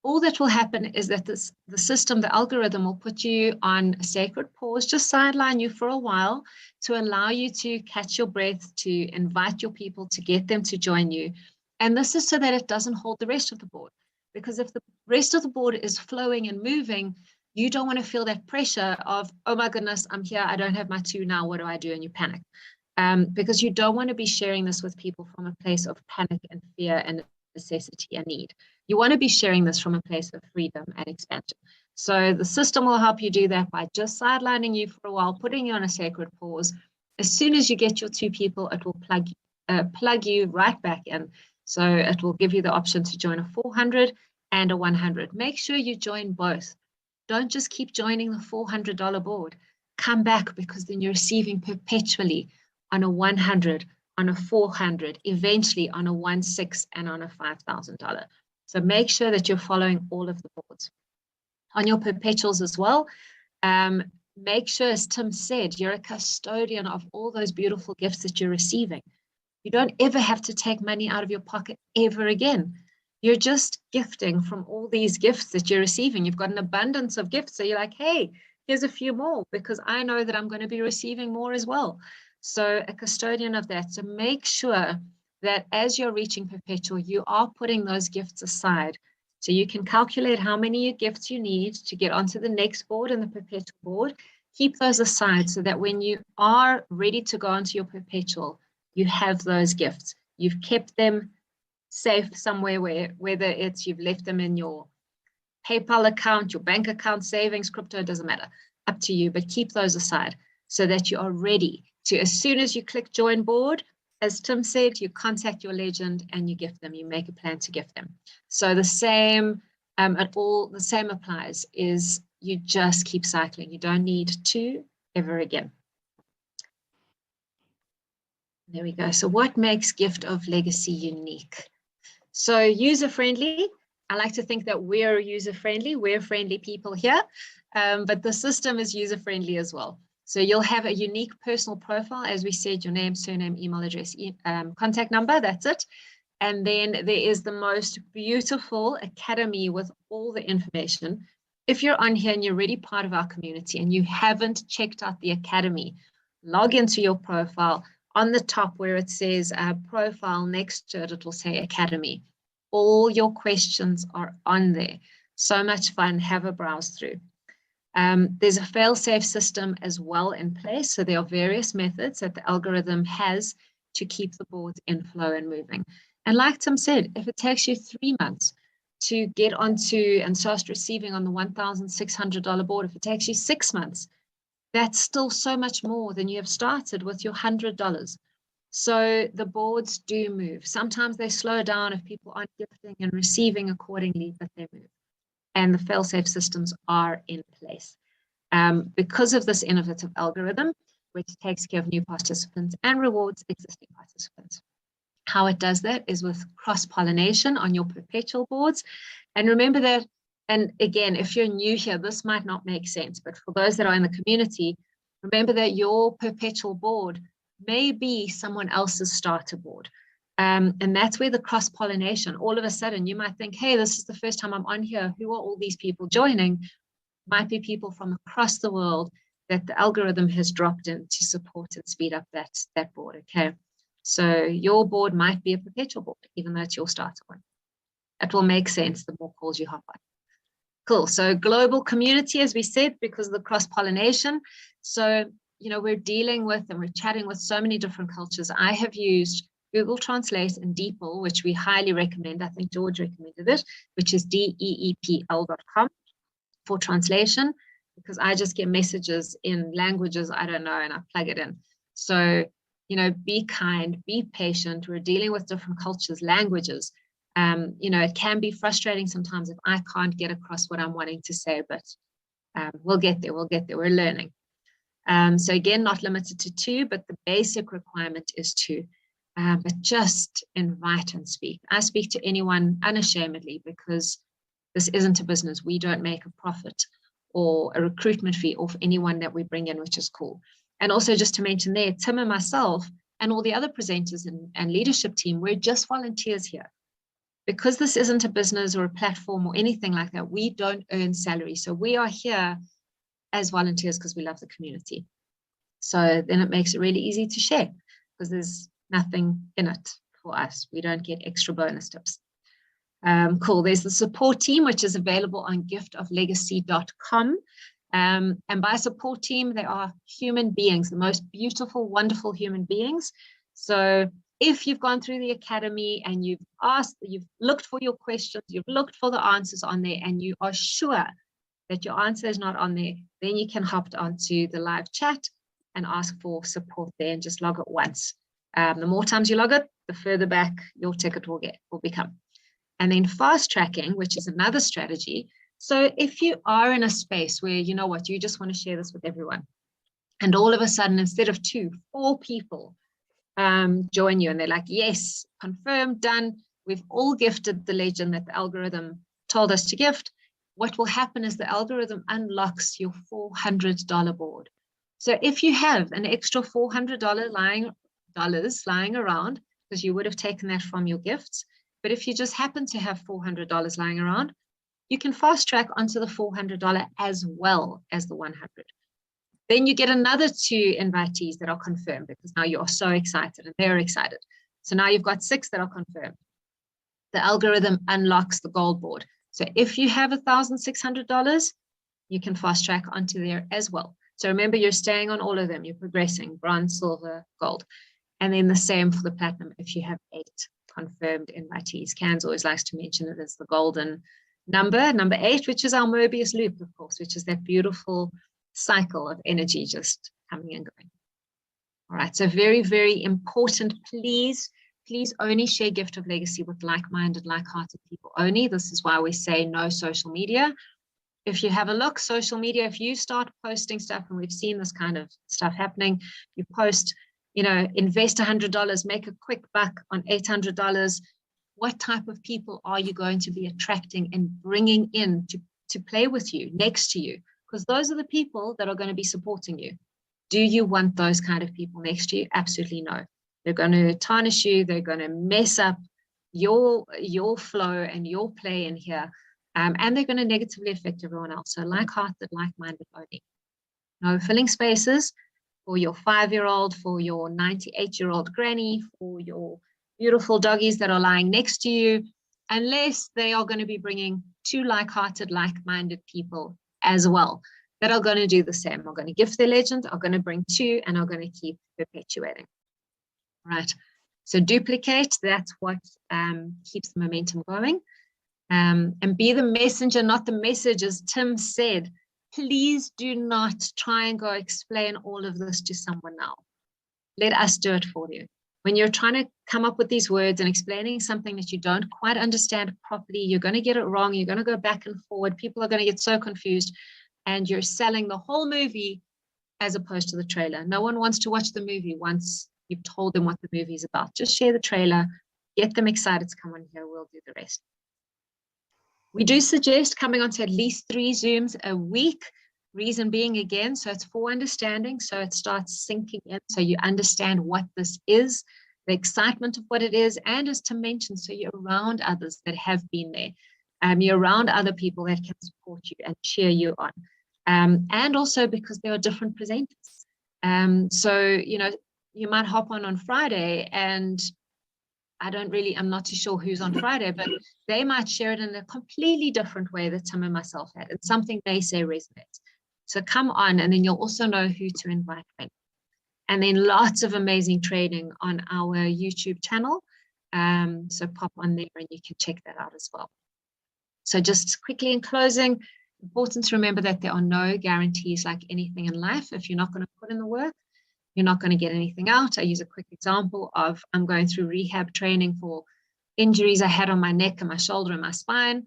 S1: all that will happen is that the system, the algorithm will put you on a sacred pause, just sideline you for a while to allow you to catch your breath, to invite your people, to get them to join you. And this is so that it doesn't hold the rest of the board. Because if the rest of the board is flowing and moving, you don't want to feel that pressure of, oh my goodness, I'm here, I don't have my 2 now, what do I do? And you panic. Because you don't want to be sharing this with people from a place of panic and fear and necessity and need. You want to be sharing this from a place of freedom and expansion. So the system will help you do that by just sidelining you for a while, putting you on a sacred pause, As soon as you get your 2 people, it will plug you right back in. So it will give you the option to join a 400 and a 100. Make sure you join both. Don't just keep joining the $400 board. Come back, because then you're receiving perpetually on a 100, on a 400, eventually on a 1.6 and on a $5,000. So make sure that you're following all of the boards. On your perpetuals as well, make sure, as Tim said, you're a custodian of all those beautiful gifts that you're receiving. You don't ever have to take money out of your pocket ever again. You're just gifting from all these gifts that you're receiving. You've got an abundance of gifts. So you're like, hey, here's a few more, because I know that I'm going to be receiving more as well. So a custodian of that. So make sure that as you're reaching perpetual, you are putting those gifts aside. So you can calculate how many gifts you need to get onto the next board and the perpetual board. Keep those aside so that when you are ready to go onto your perpetual, you have those gifts. You've kept them safe somewhere, whether it's you've left them in your PayPal account, your bank account, savings, crypto, doesn't matter, up to you, but keep those aside so that you are ready to, as soon as you click join board, as Tim said, you contact your legend and you gift them, you make a plan to gift them. So the same the same applies, is you just keep cycling. You don't need to ever again. There we go. So what makes Gift of Legacy unique? So user-friendly. I like to think that we're user-friendly. We're friendly people here, but the system is user-friendly as well. So you'll have a unique personal profile, as we said, your name, surname, email address, contact number, that's it. And then there is the most beautiful academy with all the information. If you're on here and you're already part of our community and you haven't checked out the academy, log into your profile. On the top where it says profile, next to it, it will say academy. All your questions are on there. So much fun. Have a browse through. There's a fail-safe system as well in place. So there are various methods that the algorithm has to keep the boards in flow and moving. And like Tim said, if it takes you 3 months to get onto and start receiving on the $1,600 board, if it takes you 6 months, that's still so much more than you have started with your $100. So the boards do move. Sometimes they slow down if people aren't gifting and receiving accordingly, but they move. And the fail-safe systems are in place. Because of this innovative algorithm, which takes care of new participants and rewards existing participants. How it does that is with cross-pollination on your perpetual boards. And remember that, and again, if you're new here, this might not make sense, but for those that are in the community, remember that your perpetual board may be someone else's starter board. And that's where the cross-pollination, all of a sudden you might think, hey, this is the first time I'm on here. Who are all these people joining? Might be people from across the world that the algorithm has dropped in to support and speed up that board, okay? So your board might be a perpetual board, even though it's your starter one. It will make sense the more calls you hop on. Cool. So global community, as we said, because of the cross-pollination. So, you know, we're dealing with and we're chatting with so many different cultures. I have used Google Translate and DeepL, which we highly recommend. I think George recommended it, which is deepl.com for translation, because I just get messages in languages I don't know and I plug it in. So, you know, be kind, be patient. We're dealing with different cultures, languages. You know, it can be frustrating sometimes if I can't get across what I'm wanting to say, but we'll get there, we're learning. So again, not limited to 2, but the basic requirement is 2. But just invite and speak. I speak to anyone unashamedly because this isn't a business. We don't make a profit or a recruitment fee off anyone that we bring in, which is cool. And also just to mention there, Tim and myself and all the other presenters and leadership team, we're just volunteers here. Because this isn't a business or a platform or anything like that, we don't earn salary. So we are here as volunteers because we love the community. So then it makes it really easy to share because there's nothing in it for us. We don't get extra bonus tips. Cool. There's the support team, which is available on giftoflegacy.com. And by support team, they are human beings, the most beautiful, wonderful human beings. So if you've gone through the academy and you've asked, you've looked for your questions, you've looked for the answers on there, and you are sure that your answer is not on there, then you can hop onto the live chat and ask for support there and just log it once. The more times you log it, the further back your ticket will become. And then fast tracking, which is another strategy. So if you are in a space where, you know what, you just want to share this with everyone, and all of a sudden, instead of 2, 4 people join you, and they're like, yes, confirmed, done. We've all gifted the legend that the algorithm told us to gift. What will happen is the algorithm unlocks your $400 board. So if you have an extra $400 lying around, because you would have taken that from your gifts, but if you just happen to have $400 lying around, you can fast track onto the $400 as well as the 100. Then you get another 2 invitees that are confirmed, because now you are so excited and they're excited. So now you've got 6 that are confirmed. The algorithm unlocks the gold board. So if you have $1,600, you can fast track onto there as well. So remember, you're staying on all of them. You're progressing: bronze, silver, gold. And then the same for the platinum if you have 8 confirmed invitees. Cans always likes to mention it as the golden number 8, which is our Mobius loop, of course, which is that beautiful cycle of energy just coming and going. All right, so very, very important. Please only share Gift of Legacy with like-minded, like-hearted people only. This is why we say no social media. If you have a look, social media, if you start posting stuff, and we've seen this kind of stuff happening, you post, invest $100, make a quick buck on $800. What type of people are you going to be attracting and bringing in to play with you, next to you? Because those are the people that are going to be supporting you. Do you want those kind of people next to you? Absolutely no. They're going to tarnish you. They're going to mess up your flow and your play in here. And they're going to negatively affect everyone else. So like-hearted, like-minded only. No filling spaces for your 5-year-old, for your 98-year-old granny, for your beautiful doggies that are lying next to you, unless they are going to be bringing 2 like-hearted, like-minded people as well that are going to do the same, are going to gift their legend, are going to bring 2, and are going to keep perpetuating. Right. So duplicate, that's what keeps the momentum going. And be the messenger, not the message, as Tim said. Please do not try and go explain all of this to someone now. Let us do it for you. When you're trying to come up with these words and explaining something that you don't quite understand properly, you're going to get it wrong. You're going to go back and forward. People are going to get so confused, and you're selling the whole movie as opposed to the trailer. No one wants to watch the movie once you've told them what the movie is about. Just share the trailer, get them excited to come on here. We'll do the rest. We do suggest coming on to at least 3 Zooms a week. Reason being, again, so it's for understanding, so it starts sinking in, so you understand what this is, the excitement of what it is, and as Tim mentioned, so you're around others that have been there. You're around other people that can support you and cheer you on. And also because there are different presenters. So, you might hop on Friday, and I'm not too sure who's on Friday, but they might share it in a completely different way that Tim and myself had, and something they say resonates. So come on, and then you'll also know who to invite when. And then lots of amazing training on our YouTube channel. So pop on there and you can check that out as well. So just quickly in closing, important to remember that there are no guarantees like anything in life. If you're not going to put in the work, you're not going to get anything out. I use a quick example of I'm going through rehab training for injuries I had on my neck and my shoulder and my spine.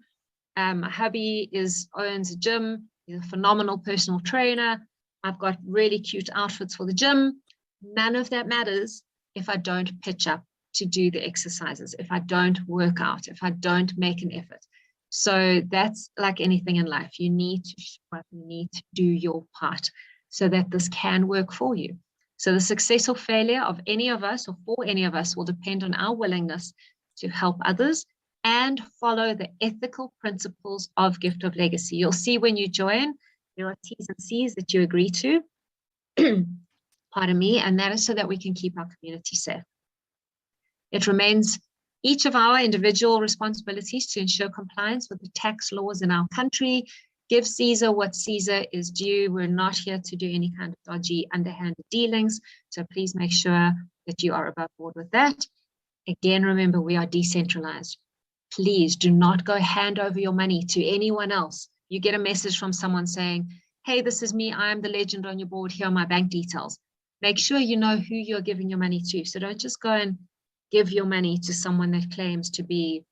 S1: My hubby owns a gym. He's a phenomenal personal trainer. I've got really cute outfits for the gym. None of that matters if I don't pitch up to do the exercises, if I don't work out, if I don't make an effort. So that's like anything in life. You need to do your part so that this can work for you. So the success or failure of any of us or for any of us will depend on our willingness to help others and follow the ethical principles of Gift of Legacy. You'll see when you join, there are T's and C's that you agree to, pardon me, and that is so that we can keep our community safe. It remains each of our individual responsibilities to ensure compliance with the tax laws in our country. Give Caesar what Caesar is due. We're not here to do any kind of dodgy, underhanded dealings, so please make sure that you are above board with that. Again, remember, we are decentralized. Please do not go hand over your money to anyone else. You get a message from someone saying, hey, this is me, I am the legend on your board, here are my bank details. make sure you know who you're giving your money to. So don't just go and give your money to someone that claims to be,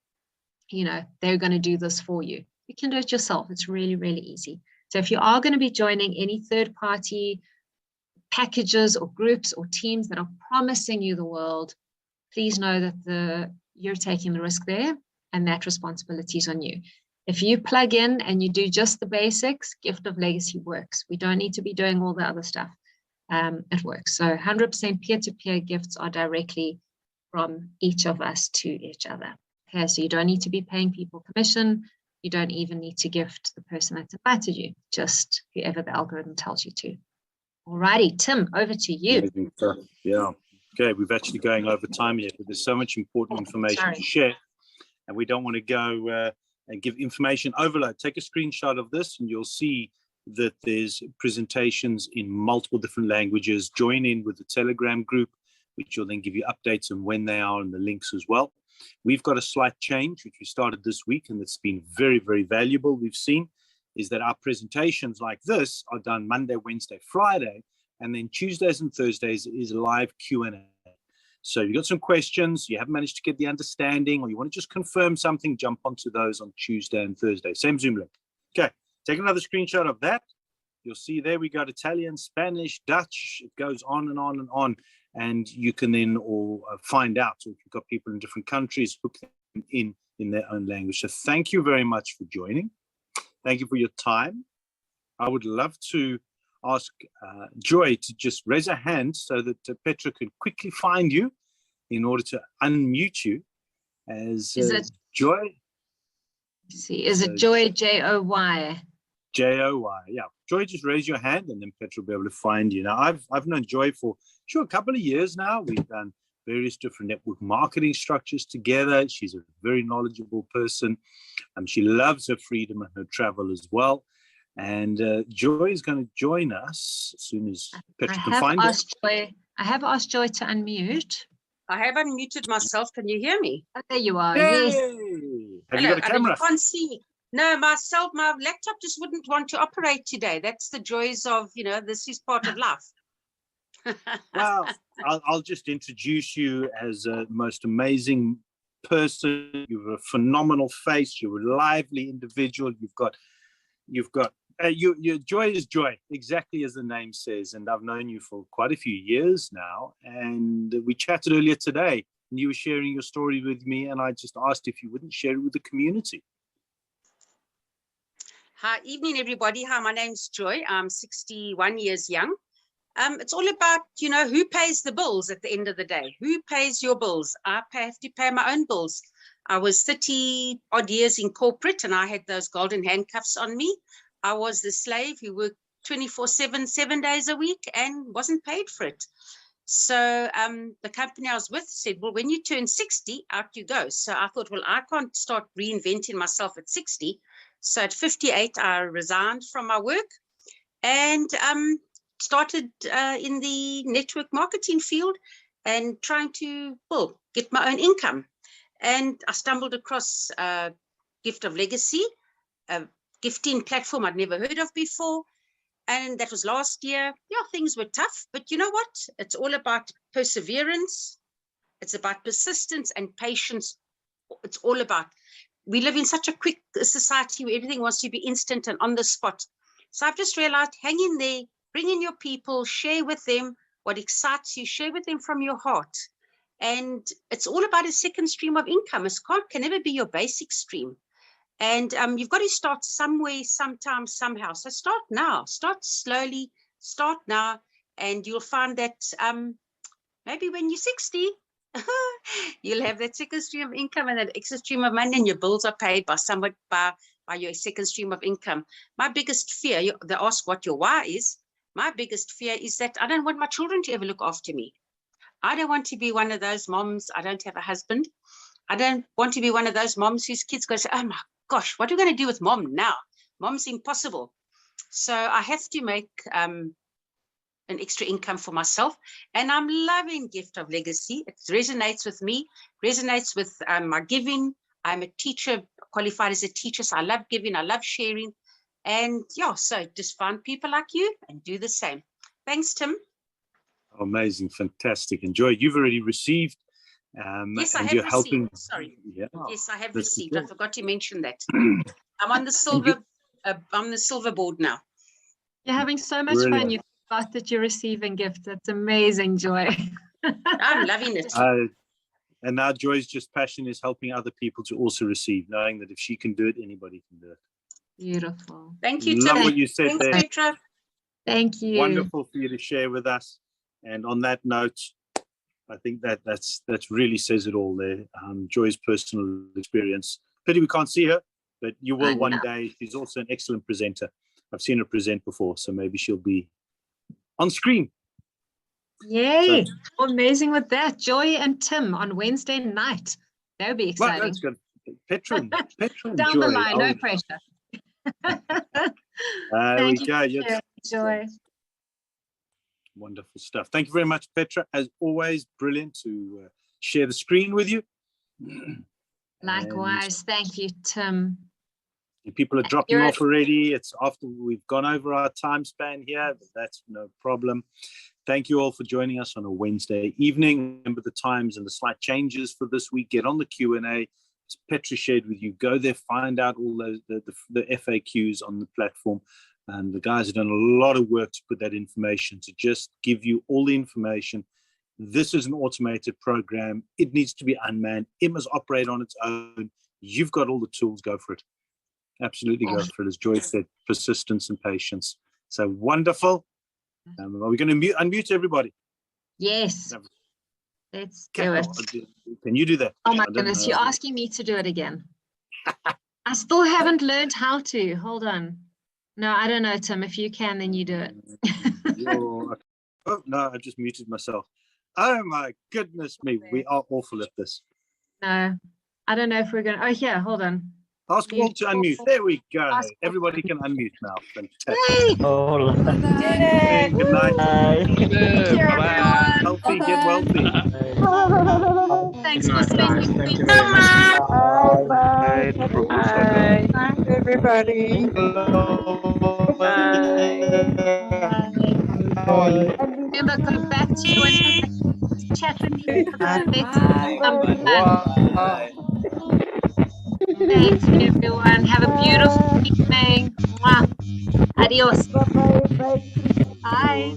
S1: they're going to do this for you. You can do it yourself. It's really, really easy. So if you are going to be joining any third-party packages or groups or teams that are promising you the world, please know that you're taking the risk there, and that responsibility is on you. If you plug in and you do just the basics, Gift of Legacy works. We don't need to be doing all the other stuff. It works. So 100% peer-to-peer gifts are directly from each of us to each other. Okay, so you don't need to be paying people commission. You don't even need to gift the person that's invited you, just whoever the algorithm tells you to. Alrighty, Tim, over to you.
S2: Amazing stuff. Yeah. Okay, we've actually going over time here, but there's so much important information to share, and we don't want to go and give information overload. Take a screenshot of this, and you'll see that there's presentations in multiple different languages. Join in with the Telegram group, which will then give you updates on when they are and the links as well. We've got a slight change, which we started this week, and it's been very, very valuable. We've seen is that our presentations like this are done Monday, Wednesday, Friday, and then Tuesdays and Thursdays is live Q&A. So if you've got some questions, you haven't managed to get the understanding, or you want to just confirm something, jump onto those on Tuesday and Thursday. Same Zoom link. Okay, take another screenshot of that. You'll see there we got Italian, Spanish, Dutch. It goes on and on and on. And you can then all find out. So if you've got people in different countries, hook them in their own language. So thank you very much for joining. Thank you for your time. I would love to ask Joy to just raise a hand so that Petra could quickly find you in order to unmute you as Joy.
S1: Let's see, is it Joy, J-O-Y?
S2: J-O-Y, yeah. Joy, just raise your hand and then Petra will be able to find you. Now, I've known Joy for a couple of years now. We've done various different network marketing structures together. She's a very knowledgeable person. She loves her freedom and her travel as well. And Joy is going to join us as soon as Petra can find her.
S1: I have asked Joy to unmute.
S3: I have unmuted myself. Can you hear me?
S1: Oh, there you are.
S2: Yay!
S1: Yes.
S2: Have you got a camera?
S3: You can't see me. No, my laptop just wouldn't want to operate today. That's the joys of, this is part of life.
S2: Well, I'll just introduce you as a most amazing person. You're a phenomenal face. You're a lively individual. Your joy is joy, exactly as the name says. And I've known you for quite a few years now. And we chatted earlier today, and you were sharing your story with me. And I just asked if you wouldn't share it with the community.
S3: Hi, evening, everybody. Hi, my name's Joy. I'm 61 years young. It's all about, who pays the bills at the end of the day? Who pays your bills? I have to pay my own bills. I was 30 odd years in corporate, and I had those golden handcuffs on me. I was the slave who worked 24/7, 7 days a week, and wasn't paid for it. So the company I was with said, well, when you turn 60, out you go. So I thought, well, I can't start reinventing myself at 60. So at 58, I resigned from my work and started in the network marketing field and trying to, get my own income. And I stumbled across Gift of Legacy, a gifting platform I'd never heard of before. And that was last year. Yeah, things were tough, but you know what? It's all about perseverance. It's about persistence and patience. It's all about, we live in such a quick society where everything wants to be instant and on the spot. So I've just realized, hang in there, bring in your people, share with them what excites you, share with them from your heart. And it's all about a second stream of income. It can never be your basic stream. And you've got to start somewhere, sometime, somehow. So start now, start slowly, start now, and you'll find that maybe when you're 60, you'll have that second stream of income and that extra stream of money, and your bills are paid by someone, by your second stream of income. My biggest fear, they ask what your why is. My biggest fear is that I don't want my children to ever look after me. I don't want to be one of those moms. I don't have a husband. I don't want to be one of those moms whose kids go say, oh my gosh, what are we going to do with mom now? Mom's impossible. So I have to make an extra income for myself. And I'm loving Gift of Legacy. It resonates with me, resonates with my giving. I'm a teacher, qualified as a teacher. So I love giving, I love sharing. And yeah, so just find people like you and do the same. Thanks, Tim.
S2: Amazing, fantastic. And Joy, you've already received.
S3: Yes, I
S2: and
S3: have
S2: you're
S3: received.
S2: helping.
S3: Sorry.
S2: Yeah.
S3: Yes, I have
S2: That's
S3: received.
S2: good.
S3: I forgot to mention that. I'm on the silver. I'm the silver board now.
S1: You're having so much fun.
S2: Brilliant.
S1: You forgot that you're receiving gifts. That's amazing, Joy.
S3: I'm loving it.
S2: And now Joy's just passion is helping other people to also receive, knowing that if she can do it, anybody can do it.
S1: Beautiful.
S3: Thank you,
S2: Love
S3: Tim.
S2: what you said
S3: Thanks,
S2: there.
S3: Petra.
S1: Thank you.
S2: Wonderful for you to share with us. And on that note, I think that's really says it all there. Joy's personal experience. Pity we can't see her, but you will one day. She's also an excellent presenter. I've seen her present before, so maybe she'll be on screen.
S1: Yay! How amazing with that. Joy and Tim on Wednesday night. That would be
S2: Well,
S1: exciting.
S2: that's good. Petra and
S1: Down
S2: Joy.
S1: the line, no pressure.
S2: There we go.
S1: Yes. Joy.
S2: Wonderful stuff. Thank you very much, Petra. As always, brilliant to share the screen with you.
S1: Likewise. Thank you, Tim.
S2: And people are dropping off already. It's after we've gone over our time span here, but that's no problem. Thank you all for joining us on a Wednesday evening. Remember the times and the slight changes for this week. Get on the Q&A. As Petra shared with you, go there, find out all those the FAQs on the platform. And the guys have done a lot of work to put that information, to just give you all the information. This is an automated program. It needs to be unmanned. It must operate on its own. You've got all the tools. Go for it. Absolutely go for it. As Joy said, persistence and patience. So wonderful. Are we going to unmute everybody?
S1: Yes. Let's do it.
S2: Can you do that?
S1: Oh my goodness, you're asking me to do it again. I still haven't learned how to. Hold on. No, I don't know, Tim. If you can, then you do it.
S2: Oh, no, I just muted myself. Oh, my goodness me. We are awful at this.
S1: No, I don't know if we're going to. Oh, here, hold on.
S2: Ask all to unmute. There we go. Everybody can unmute now. Fantastic.
S1: Yay!
S4: Oh,
S2: Hey, good night.
S4: bye.
S2: Healthy, get wealthy.
S1: Thanks for spending.
S4: Thank you very much.
S5: Bye. Bye, everybody.
S1: Remember, go back to your chat with me.
S4: Bye.
S1: Thanks, everyone. Have a beautiful evening. Mwah. Adios.
S5: Bye.
S1: Bye.